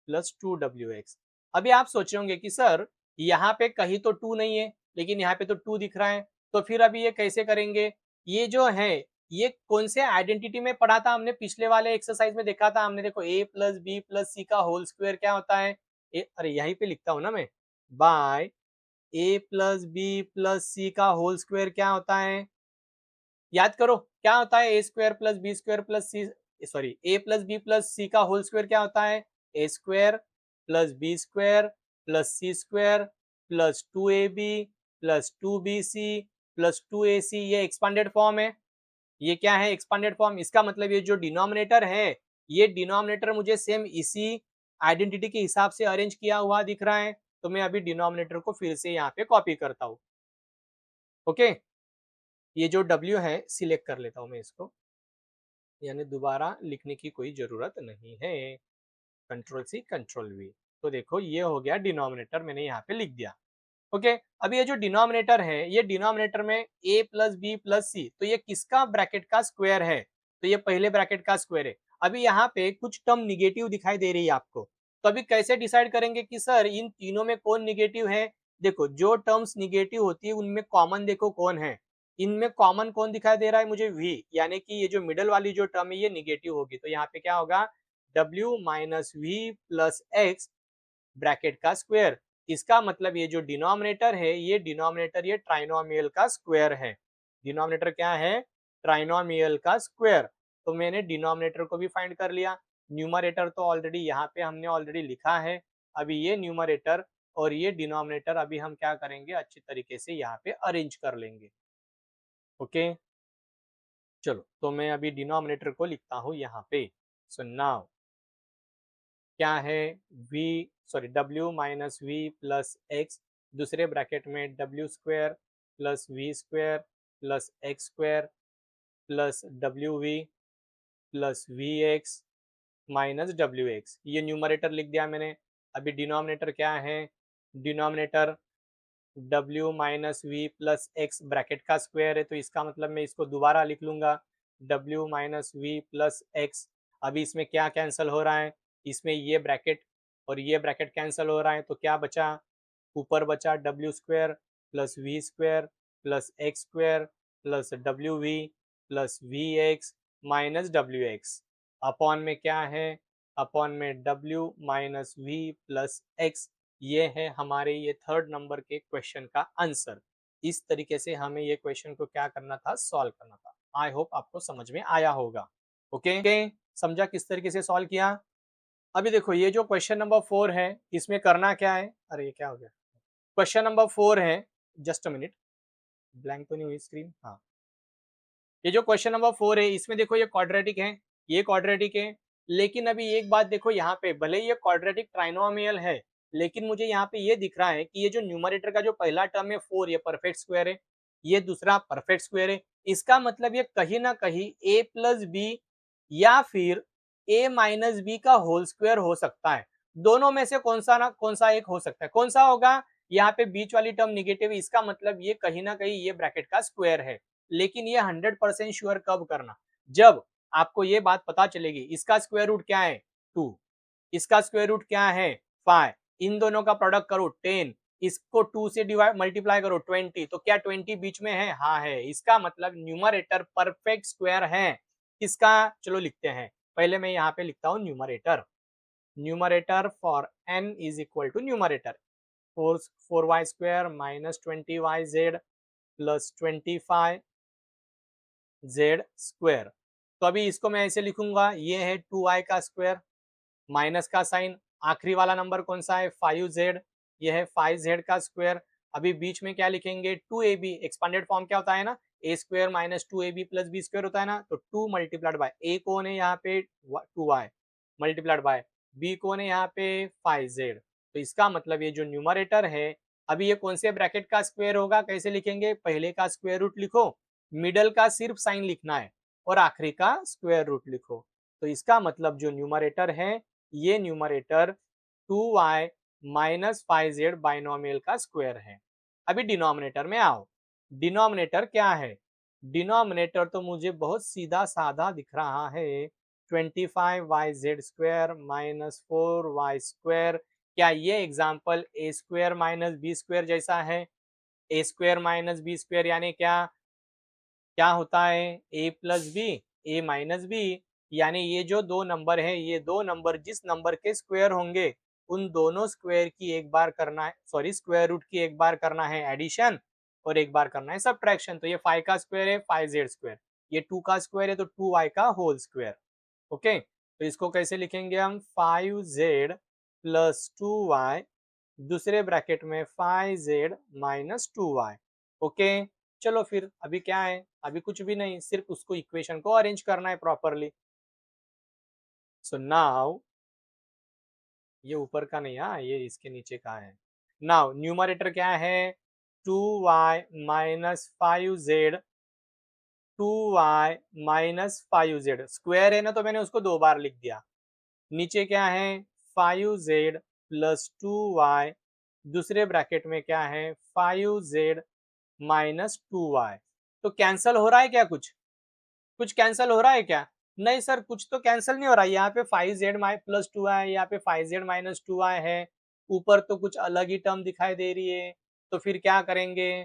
plus two W x. अभी आप सोच रहे होंगे कि सर यहाँ पे कहीं तो टू नहीं है, लेकिन यहाँ पे तो टू दिख रहा है, तो फिर अभी ये कैसे करेंगे, ये जो है ये कौन से आइडेंटिटी में पढ़ा था हमने, पिछले वाले एक्सरसाइज में देखा था हमने, देखो ए प्लस बी प्लस सी का होल स्क्वायर क्या होता है, अरे यहीं पे लिखता हूँ ना मैं, बाय ए प्लस बी प्लस सी का होल स्क्वायर क्या होता है, याद करो क्या होता है, ए square plus B square plus c, sorry a plus b plus c का होल स्क्वायर क्या होता है, ए square plus B square plus c square plus two a b plus two b c plus two a c, ये expanded form है। ये क्या है, expanded form, इसका मतलब ये जो डिनोमिनेटर है, ये डिनोमिनेटर मुझे सेम इसी आइडेंटिटी के हिसाब से अरेंज किया हुआ दिख रहा है, तो मैं अभी डिनोमिनेटर को फिर से यहाँ पे कॉपी करता हूँ। ओके, ये जो W है सिलेक्ट कर लेता हूँ मैं इसको, यानी दोबारा लिखने की कोई जरूरत नहीं है, कंट्रोल सी कंट्रोल वी। तो देखो ये हो गया डिनोमिनेटर, मैंने यहाँ पे लिख दिया। ओके, अभी ये जो डिनोमिनेटर है, ये डिनोमिनेटर में a प्लस बी प्लस सी, तो ये किसका ब्रैकेट का स्क्वायर है, तो ये पहले ब्रैकेट का स्क्वायर है। अभी यहाँ पे कुछ टर्म निगेटिव दिखाई दे रही है आपको, तो अभी कैसे डिसाइड करेंगे कि सर इन तीनों में कौन निगेटिव है, देखो जो टर्म्स निगेटिव होती है उनमें कॉमन देखो कौन है, इनमें कॉमन कौन दिखाई दे रहा है मुझे, v, यानी कि ये जो मिडल वाली जो टर्म है ये निगेटिव होगी, तो यहाँ पे क्या होगा, w minus V plus X bracket का स्क्वायर, इसका मतलब ये जो डिनोमिनेटर है, ये डिनोमिनेटर ये ट्राइनोमियल का स्क्वायर है। डिनोमिनेटर क्या है, ट्राइनोमियल का स्क्वायर। तो मैंने डिनोमिनेटर को भी फाइंड कर लिया, न्यूमरेटर तो ऑलरेडी यहाँ पे हमने ऑलरेडी लिखा है। अभी ये न्यूमरेटर और ये डिनोमिनेटर अभी हम क्या करेंगे, अच्छी तरीके से यहाँ पे अरेंज कर लेंगे। ओके, चलो तो मैं अभी डिनोमिनेटर को लिखता हूँ यहाँ पे। सो नाउ क्या है, v, sorry w minus V plus X, दूसरे ब्रैकेट में W square plus we square plus x square plus W V plus V X minus W X, ये न्यूमरेटर लिख दिया मैंने। अभी डिनोमिनेटर क्या है, denominator w minus V plus X bracket का स्क्वायर है, तो इसका मतलब मैं इसको दोबारा लिख लूंगा w minus V plus X. अभी इसमें क्या कैंसिल हो रहा है, इसमें ये ब्रैकेट और ये ब्रैकेट कैंसिल हो रहा है, तो क्या बचा, ऊपर बचा w square plus we square plus x square plus W V plus V X minus W X. Upon में क्या है, अपॉन में w minus V plus X. ये है हमारे ये थर्ड नंबर के क्वेश्चन का आंसर। इस तरीके से हमें ये क्वेश्चन को क्या करना था, सॉल्व करना था। आई होप आपको समझ में आया होगा। ओके, समझा किस तरीके से सॉल्व किया। अभी देखो ये जो क्वेश्चन नंबर 4 है, इसमें करना क्या है, अरे ये क्या हो गया, क्वेश्चन नंबर 4 है, जस्ट अ मिनट, ब्लैंक तो नहीं हुई स्क्रीन, हाँ। ये जो क्वेश्चन नंबर 4 है, इसमें देखो ये क्वाड्रेटिक है, ये क्वाड्रेटिक है, लेकिन अभी एक बात देखो, यहाँ पे भले ये क्वाड्रेटिक ट्राइनोमियल है, लेकिन मुझे यहाँ पे ये दिख रहा है कि ये जो न्यूमरेटर का जो पहला टर्म है 4, ये परफेक्ट स्क्वायर है, ये दूसरा परफेक्ट स्क्वायर है। इसका मतलब ये कहीं ना कहीं a प्लस बी या फिर a माइनस बी का होल स्क्वायर हो सकता है। दोनों में से कौन सा एक हो सकता है, कौन सा होगा, यहाँ पे बीच वाली टर्म निगेटिव, इसका मतलब ये कहीं ना कहीं ये ब्रैकेट का स्क्वायर है। लेकिन ये 100% श्योर कब करना, जब आपको ये बात पता चलेगी इसका स्क्वायर रूट क्या है 2, इसका स्क्वायर रूट क्या है 5, इन दोनों का प्रोडक्ट करो 10, इसको 2 से डिवाइड मल्टीप्लाई करो 20, तो क्या 20 बीच में है, हाँ है। इसका मतलब न्यूमरेटर परफेक्ट स्क्वायर है इसका। चलो लिखते हैं, पहले मैं यहाँ पे लिखता हूँ numerator, numerator for n is equal to numerator 4y square minus 20yz plus 25 Z square. तो अभी इसको मैं ऐसे लिखूंगा, ये है 2i का स्क्वायर, माइनस का साइन, आखिरी वाला नंबर कौन सा है 5z, ये है 5z का स्क्वायर। अभी बीच में क्या लिखेंगे 2ab, एक्सपांडेड फॉर्म क्या होता है ना, a square minus 2ab plus B square होता है ना, तो 2 मल्टीप्लाइड बाय a कौन है यहाँ पे 2y मल्टीप्लाइड बाय b कौन है यहाँ पे 5z। तो इसका मतलब ये जो न्यूमरेटर है, अभी ये कौन से ब्रैकेट का स्क्वायर होगा, कैसे लिखेंगे, पहले का स्क्वायर रूट लिखो, मिडल का सिर्फ साइन लिखना है और आखिरी का स्क्वायर रूट लिखो। तो इसका मतलब जो न्यूमरेटर है, ये numerator 2y minus 5z binomial का स्क्वायर है। अभी डिनोमिनेटर में आओ, डिनोमिनेटर क्या है, डिनोमिनेटर तो मुझे बहुत सीधा साधा दिख रहा है 25yz square minus 4y square. क्या ये example A square minus B square जैसा है, ए स्क्वायर माइनस बी स्क्वायर यानी क्या, क्या होता है a plus B A minus B, यानी ये जो दो नंबर है, ये दो नंबर जिस नंबर के स्क्वायर होंगे उन दोनों स्क्वायर की एक बार करना है, सॉरी स्क्वायर रूट की एक बार करना है एडिशन और एक बार करना है सब्ट्रैक्शन। तो ये 5 का स्क्वायर है 5z स्क्वायर, ये 2 का स्क्वायर है तो 2y का होल स्क्वायर। ओके, तो इसको कैसे लिखेंगे हम 5z प्लस 2y, दूसरे ब्रैकेट में 5z माइनस 2y। ओके, चलो फिर अभी क्या है, अभी कुछ भी नहीं, सिर्फ उसको इक्वेशन को अरेंज करना है प्रॉपरली। सो नाउ ये ऊपर का नहीं, हाँ ये इसके नीचे का है। नाउ न्यूमरेटर क्या है 2y minus 5z, 2y minus 5z square है ना, तो मैंने उसको दो बार लिख दिया। नीचे क्या है 5z प्लस 2y, दूसरे ब्रैकेट में क्या है 5z माइनस 2y। तो कैंसल हो रहा है क्या, कुछ कुछ कैंसल हो रहा है क्या, नहीं सर कुछ तो कैंसिल नहीं हो रहा है। यहाँ पे 5z प्लस 2y है, यहाँ पे 5z माइनस 2y है, ऊपर तो कुछ अलग ही टर्म दिखाई दे रही है। तो फिर क्या करेंगे,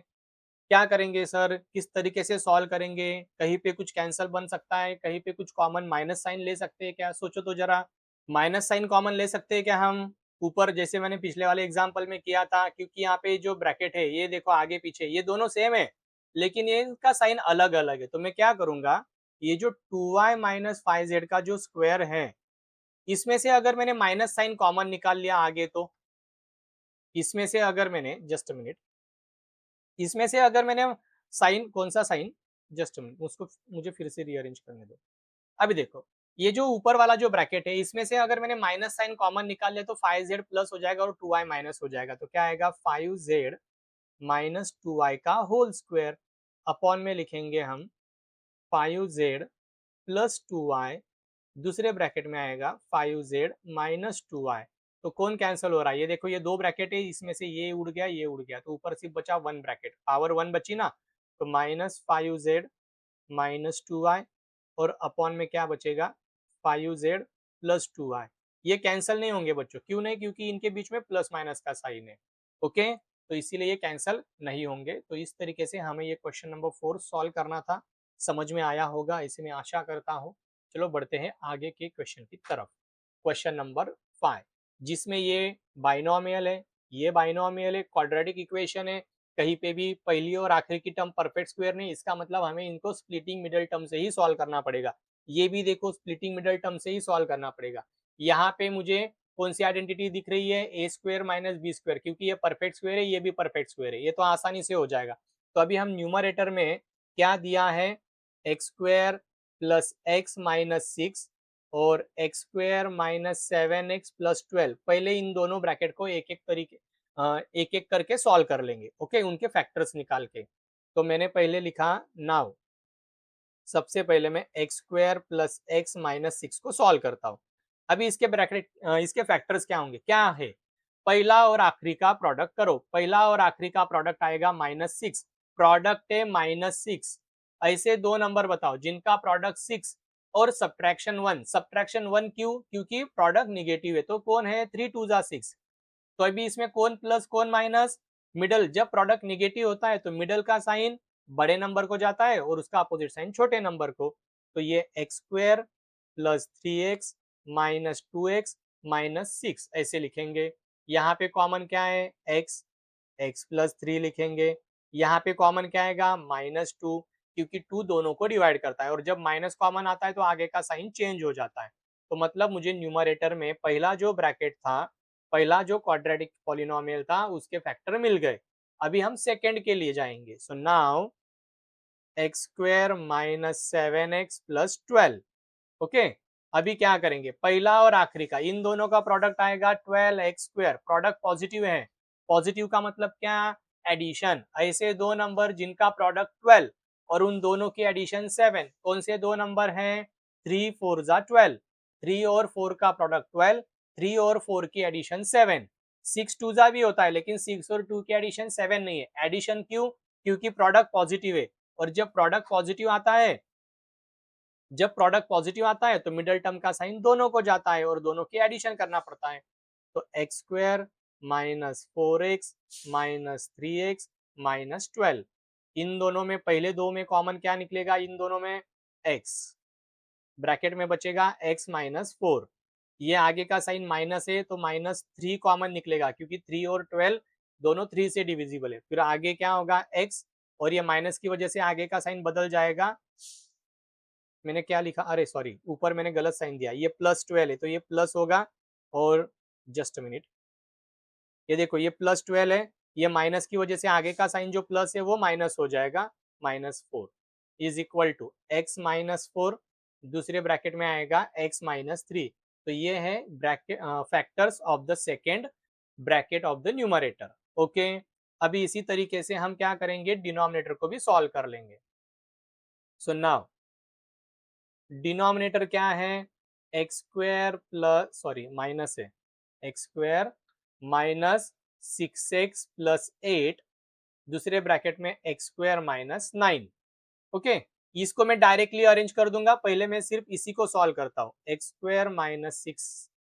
क्या करेंगे सर, किस तरीके से सॉल्व करेंगे, कहीं पे कुछ कैंसल बन सकता है, कहीं पे कुछ कॉमन माइनस साइन ले सकते हैं क्या, सोचो तो जरा, माइनस साइन कॉमन ले सकते हैं क्या हम ऊपर, जैसे मैंने पिछले वाले एग्जांपल में किया था, क्योंकि यहाँ पे जो ब्रैकेट है ये देखो आगे पीछे ये दोनों सेम है, लेकिन ये इनका साइन अलग अलग है। तो मैं क्या करूंगा, ये जो 2y माइनस 5z का जो स्क्वायर है, इसमें से अगर मैंने माइनस साइन कॉमन निकाल लिया आगे, तो इसमें से अगर मैंने, जस्ट मिनट, इसमें से अगर मैंने साइन, कौन सा साइन, जस्ट मिनट उसको मुझे फिर से रीअरेंज करने दो। अभी देखो ये जो ऊपर वाला जो ब्रैकेट है, इसमें से अगर मैंने माइनस साइन कॉमन निकाल लिया तो 5z प्लस हो जाएगा और 2y माइनस हो जाएगा, तो क्या आएगा 5z माइनस 2y का होल स्क्वायर। अपॉन में लिखेंगे हम 5z प्लस 2y, दूसरे ब्रैकेट में आएगा 5z माइनस 2y। तो कौन कैंसिल हो रहा है? ये देखो, ये 2 ब्रैकेट है, इसमें से ये उड़ गया, तो ऊपर सिर्फ बचा 1 ब्रैकेट, पावर 1 बची ना, तो -5z -2y और अपॉन में क्या बचेगा 5z प्लस 2y। ये कैंसिल नहीं होंगे बच्चों, क्यों नहीं? क्योंकि इनके बीच में प्लस माइनस का साइन है। ओके, तो इसीलिए ये कैंसिल नहीं होंगे। तो इस तरीके से हमें ये क्वेश्चन नंबर 4 सॉल्व करना था। समझ में आया होगा, इसे मैं आशा करता हूँ। चलो बढ़ते हैं आगे के क्वेश्चन की तरफ। क्वेश्चन नंबर 5, जिसमें ये बाइनोमियल है, ये बाइनोमियल है, क्वाड्रेटिक इक्वेशन है, कहीं पे भी पहली और आखिरी की टर्म परफेक्ट स्क्वायर नहीं, इसका मतलब हमें इनको स्प्लिटिंग मिडल टर्म से ही सॉल्व करना पड़ेगा। ये भी देखो स्प्लिटिंग मिडल टर्म से ही सॉल्व करना पड़ेगा। यहाँ पे मुझे कौन सी आइडेंटिटी दिख रही है? ए स्क्वायर माइनस बी स्क्वायर, क्योंकि ये परफेक्ट स्क्वायर है, ये भी परफेक्ट स्क्वायर है, ये तो आसानी से हो जाएगा। तो अभी हम न्यूमरेटर में क्या दिया है? X square plus x minus 6 और x square minus 7x plus 12। पहले इन दोनों ब्रैकेट को एक एक करके सॉल्व कर लेंगे। ओके, उनके फैक्टर्स निकाल के। तो मैंने पहले लिखा नाउ, सबसे पहले मैं x square plus x minus 6 को सॉल्व करता हूँ। अभी इसके ब्रैकेट इसके फैक्टर्स क्या होंगे? क्या है? पहला और आखिरी का प्रोडक्ट करो। पहला और आखिरी का प्रोडक्ट आएगा -6, प्रोडक्ट है -6। ऐसे दो नंबर बताओ जिनका प्रोडक्ट 6 और सब्ट्रैक्शन 1। सब्ट्रैक्शन 1 क्यों? क्योंकि प्रोडक्ट निगेटिव है, तो कौन है? 3 2 जा 6। तो अभी इसमें कौन प्लस कौन माइनस? मिडल। जब प्रोडक्ट निगेटिव होता है तो मिडल का साइन बड़े नंबर को जाता है और उसका अपोजिट साइन छोटे नंबर को। तो ये x square plus 3x minus 2x minus 6 ऐसे लिखेंगे। यहाँ पे कॉमन क्या है? x, x प्लस 3 लिखेंगे। यहाँ पे कॉमन क्या आएगा? -2, क्योंकि 2 दोनों को डिवाइड करता है और जब माइनस कॉमन आता है तो आगे का साइन चेंज हो जाता है। तो मतलब मुझे न्यूमरेटर में पहला जो ब्रैकेट था, पहला जो क्वाड्रेटिक पॉलिनोमियल था, उसके फैक्टर मिल गए। अभी हम सेकंड के लिए जाएंगे। So now x square minus 7x plus 12। Okay, अभी क्या करेंगे? पहला और आखिरी का, इन दोनों का प्रोडक्ट आएगा 12x स्क्वायर। प्रोडक्ट पॉजिटिव है, पॉजिटिव का मतलब क्या? एडिशन। ऐसे दो नंबर जिनका प्रोडक्ट 12 और उन दोनों की एडिशन 7, कौन से दो नंबर हैं? 3 4 जा 12, 3 और 4 का प्रोडक्ट 12, 3 और 4 की एडिशन 7। 6 2 जा भी होता है, लेकिन 6 और 2 की एडिशन 7 नहीं है। एडिशन क्यों? क्योंकि प्रोडक्ट पॉजिटिव है, और जब प्रोडक्ट पॉजिटिव आता है, जब प्रोडक्ट पॉजिटिव आता है तो मिडल टर्म का साइन दोनों को जाता है और दोनों की एडिशन करना पड़ता है। तो x square minus 4x minus 3x minus 12, इन दोनों में पहले दो में कॉमन क्या निकलेगा? इन दोनों में x, ब्रैकेट में बचेगा x माइनस 4। ये आगे का साइन माइनस है तो -3 कॉमन निकलेगा, क्योंकि 3 और 12 दोनों 3 से डिविजिबल है। फिर आगे क्या होगा? x, और ये माइनस की वजह से आगे का साइन बदल जाएगा। मैंने क्या लिखा? अरे सॉरी, ऊपर मैंने गलत साइन दिया। ये +12 है तो ये प्लस होगा, और जस्ट मिनट, ये देखो ये +12 है, ये माइनस की वजह से आगे का साइन जो प्लस है वो माइनस हो जाएगा। -4 is equal to x minus 4, दूसरे ब्रैकेट में आएगा x माइनस 3। तो ये है bracket factors of the second bracket of the numerator. Okay, अभी इसी तरीके से हम क्या करेंगे? डिनोमिनेटर को भी सॉल्व कर लेंगे। सो नाउ डिनोमिनेटर क्या है? X square plus, sorry minus है, x square minus 6x plus 8, दूसरे ब्रैकेट में एक्स स्क्वायर माइनस 9। ओके, इसको मैं डायरेक्टली अरेंज कर दूंगा। पहले मैं सिर्फ इसी को सॉल्व करता हूँ। एक्स स्क्वायर माइनस 6,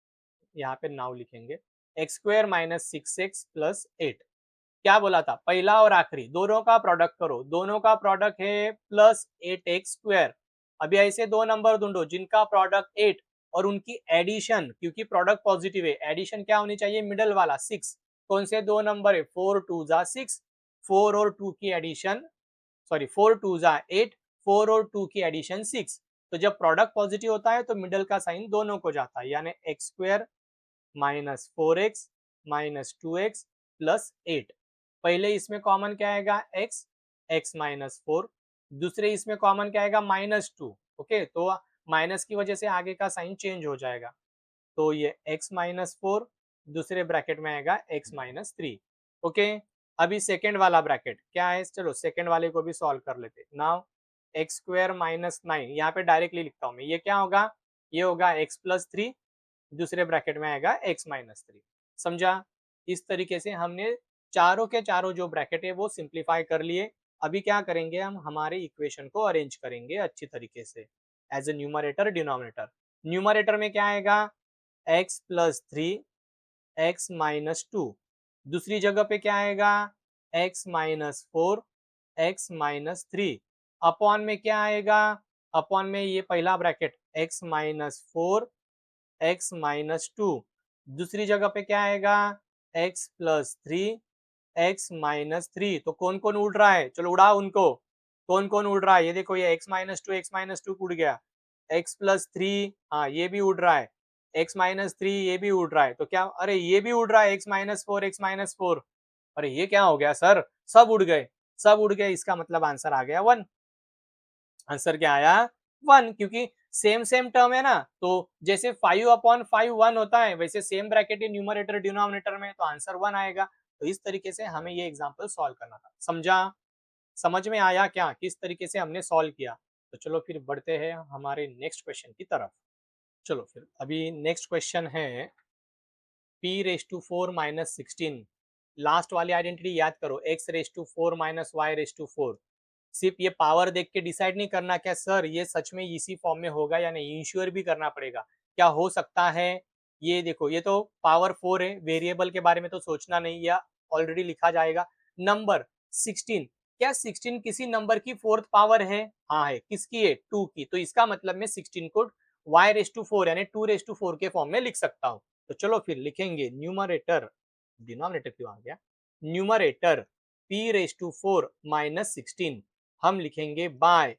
यहाँ पे नाउ लिखेंगे, x square minus 6x plus 8। क्या बोला था? पहला और आखिरी दोनों का प्रोडक्ट करो। दोनों का प्रोडक्ट है +8x स्क्वायर। अभी ऐसे दो नंबर ढूंढो जिनका प्रोडक्ट 8 और उनकी एडिशन, क्योंकि प्रोडक्ट पॉजिटिव है, एडिशन क्या होनी चाहिए? मिडल वाला 6। कौन से दो नंबर है? 4 2 जा 6, 4 और 2 की एडिशन, सॉरी 4 2 जा 8, 4 और 2 की एडिशन 6। तो जब प्रोडक्ट पॉजिटिव होता है तो मिडल का साइन दोनों को जाता है, यानी x square minus 4x minus 2x plus 8। पहले इसमें कॉमन क्या आएगा? x, x minus 4। दूसरे इसमें कॉमन क्या आएगा? -2। ओके, तो माइनस की वजह से आगे का साइन चेंज हो जाएगा। तो ये x माइनस 4, दूसरे ब्रैकेट में आएगा x माइनस 3। ओके, अभी सेकेंड वाला ब्रैकेट क्या है? चलो सेकेंड वाले को भी सॉल्व कर लेते। नाउ एक्स स्क्वायर माइनस 9, यहाँ पे डायरेक्टली लिखता हूँ मैं, ये क्या होगा? ये होगा x प्लस 3, दूसरे ब्रैकेट में आएगा x माइनस 3। समझा? इस तरीके से हमने चारों के चारों जो ब्रैकेट है वो सिंप्लीफाई कर लिए। अभी क्या करेंगे, हम हमारे इक्वेशन को अरेंज करेंगे अच्छी तरीके से as a numerator denominator. Numerator में क्या आएगा, x प्लस 3 x माइनस 2। दूसरी जगह पे क्या आएगा, x minus 4 x minus 3। Upon में क्या आएगा, अपॉन में ये पहला bracket x minus 4 x minus 2। दूसरी जगह पे क्या आएगा, x प्लस 3 x माइनस 3। तो कौन कौन उड़ रहा है, चलो उड़ा उनको। कौन कौन उड़ रहा है, ये देखो, ये x माइनस 2 x माइनस 2 उड़ गया। x प्लस 3, हाँ ये भी उड़ रहा है। x माइनस 3 ये भी उड़ रहा है। तो क्या, अरे ये भी उड़ रहा है x माइनस 4 x माइनस 4। अरे ये क्या हो गया सर, सब उड़ गए। सब उड़ गए, इसका मतलब आंसर आ गया 1। आंसर क्या आया, 1, क्योंकि सेम सेम टर्म है ना। तो जैसे 5/5 1 होता है, वैसे सेम ब्रैकेट है न्यूमरेटर डिनोमिनेटर में, तो आंसर 1 आएगा। तो इस तरीके से हमें ये एग्जांपल सॉल्व करना था। समझा, समझ में आया क्या किस तरीके से हमने सॉल्व किया? तो चलो फिर बढ़ते हैं हमारे नेक्स्ट क्वेश्चन की तरफ। चलो फिर अभी नेक्स्ट क्वेश्चन है p⁴ माइनस 16। लास्ट वाली आइडेंटिटी याद करो, x⁴ माइनस y⁴। सिर्फ ये पावर देख के डिसाइड नहीं करना क्या सर ये सच में इसी फॉर्म में होगा या नहीं, इंश्योर भी करना पड़ेगा क्या हो सकता है। ये देखो, ये तो पावर 4 है, वेरिएबल के बारे में तो सोचना नहीं, या ऑलरेडी लिखा जाएगा। नंबर 16, क्या 16 किसी नंबर की फोर्थ पावर है? हाँ है। किसकी है, 2 की। तो इसका मतलब मैं 16 को y⁴ यानी 2⁴ के फॉर्म में लिख सकता हूँ। तो चलो फिर लिखेंगे न्यूमरेटर, डिनोमिनेटर क्यों आ गया, न्यूमरेटर p⁴ माइनस 16 हम लिखेंगे by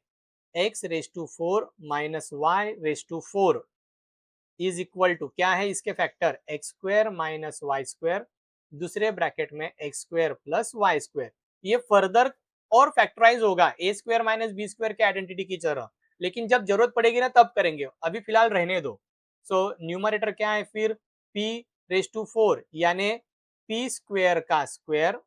x⁴ minus y⁴ is equal to, क्या है इसके फैक्टर, x² माइनस y², दूसरे ब्रैकेट में x² प्लस y²। ये फर्दर और फैक्टराइज होगा a² माइनस b² के आइडेंटिटी की तरह, लेकिन जब जरूरत पड़ेगी ना तब करेंगे, अभी फिलहाल रहने दो। सो न्यूमरेटर क्या है फिर, p⁴ यानी p² का स्क्वायर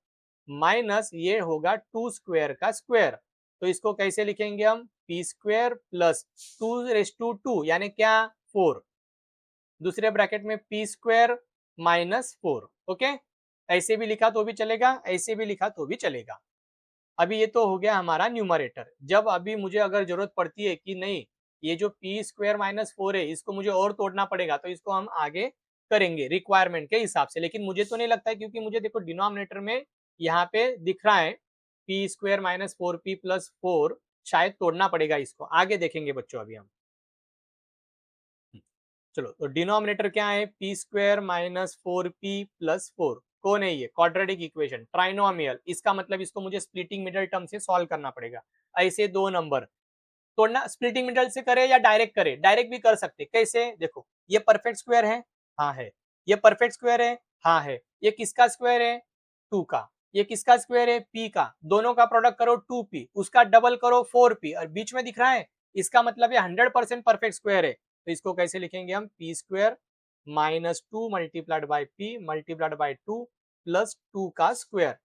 माइनस ये होगा 2² का स्क्वायर। तो इसको कैसे लिखेंगे हम, p² प्लस 2⁴ यानी क्या, 4। दूसरे ब्रैकेट में p² माइनस 4। ओके, ऐसे भी लिखा तो भी चलेगा, ऐसे भी लिखा तो भी चलेगा। अभी ये तो हो गया हमारा न्यूमरेटर। जब अभी मुझे अगर जरूरत पड़ती है कि नहीं ये जो p² माइनस 4 है इसको मुझे और तोड़ना पड़ेगा, तो इसको हम आगे करेंगे रिक्वायरमेंट के हिसाब से। लेकिन मुझे तो नहीं लगता है, क्योंकि मुझे देखो डिनोमिनेटर में यहाँ पे दिख रहा है p² माइनस 4p प्लस 4, शायद तोड़ना पड़ेगा इसको, आगे देखेंगे बच्चों अभी हम। चलो, तो डिनोमिनेटर क्या है, p² माइनस 4p प्लस 4। कौन है ये, क्वाड्रेटिक इक्वेशन, ट्राइनोमियल। इसका मतलब इसको मुझे स्प्लिटिंग मिडल टर्म से सॉल्व करना पड़ेगा। ऐसे दो नंबर तोड़ना, स्प्लिटिंग मिडल से करे या डायरेक्ट करे, डायरेक्ट भी कर सकते। कैसे, देखो ये परफेक्ट स्क्वायर है, हाँ है। ये परफेक्ट स्क्वायर है, हाँ है। ये किसका स्क्वायर है, 2 का। ये किसका स्क्वायर है, p का। दोनों का प्रोडक्ट करो 2p, उसका डबल करो 4p, और बीच में दिख रहा है, इसका मतलब ये 100% परफेक्ट स्क्वायर है। तो इसको कैसे लिखेंगे हम, p² minus 2 multiplied by p multiplied by 2 plus 2 का स्क्वायर।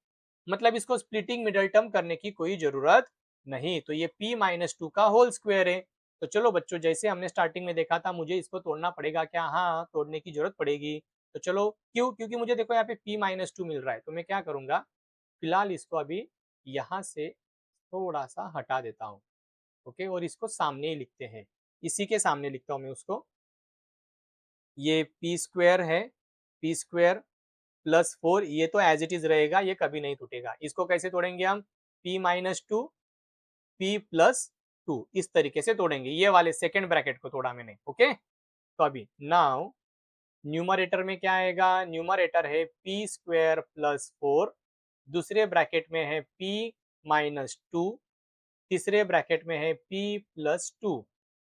मतलब इसको स्प्लिटिंग मिडल टर्म करने की कोई जरूरत नहीं, तो ये p माइनस 2 का होल स्क्वायर है। तो चलो बच्चों, जैसे हमने स्टार्टिंग में देखा था, मुझे इसको तोड़ना पड़ेगा क्या, हाँ तोड़ने की जरूरत पड़ेगी। तो चलो, क्यों, क्योंकि मुझे देखो यहाँ पे p माइनस 2 मिल रहा है, तो मैं क्या करूंगा, फिलहाल इसको अभी यहाँ से थोड़ा सा हटा देता हूँ। ओके, और इसको सामने ही लिखते हैं, इसी के सामने लिखता हूँ मैं उसको। ये p² है, p² प्लस 4, ये तो एज इट इज रहेगा, ये कभी नहीं टूटेगा। इसको कैसे तोड़ेंगे हम, p माइनस 2 p प्लस 2, इस तरीके से तोड़ेंगे। ये वाले सेकेंड ब्रैकेट को तोड़ा मैंने। ओके, तो अभी नाउ न्यूमरेटर में क्या आएगा, न्यूमरेटर है p² प्लस 4, दूसरे ब्रैकेट में है p माइनस 2, तीसरे ब्रैकेट में है p प्लस 2।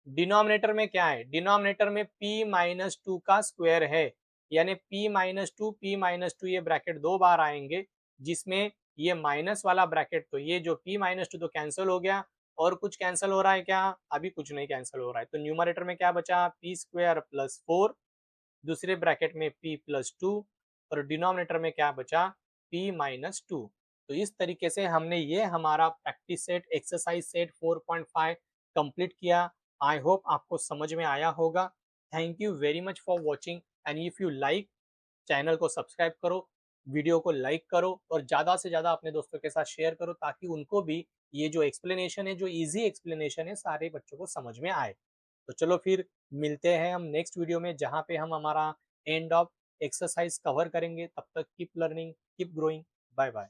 डिनोमिनेटर में क्या है, डिनोमिनेटर में p माइनस 2 का स्क्वायर है, यानी p माइनस 2 p माइनस 2, ये ब्रैकेट दो बार आएंगे, जिसमें ये माइनस वाला ब्रैकेट, तो ये जो p माइनस 2 तो कैंसिल हो गया। और कुछ कैंसिल हो रहा है क्या, अभी कुछ नहीं कैंसिल हो रहा है। तो न्यूमरेटर में क्या बचा, p² प्लस 4, दूसरे ब्रैकेट में p प्लस 2, और डिनोमिनेटर में क्या बचा, p माइनस 2। तो इस तरीके से हमने ये हमारा practice set exercise set 4.5 complete किया। आई होप आपको समझ में आया होगा। Thank you very much for watching, and if you like channel को सब्सक्राइब करो, वीडियो को लाइक करो और ज़्यादा से ज़्यादा अपने दोस्तों के साथ शेयर करो ताकि उनको भी ये जो एक्सप्लेनेशन है, जो ईज़ी एक्सप्लेनेशन है, सारे बच्चों को समझ में आए। तो चलो फिर मिलते हैं हम नेक्स्ट वीडियो में जहाँ पे हम हमारा एंड ऑफ एक्सरसाइज कवर करेंगे। तब तक keep learning, keep growing. Bye bye.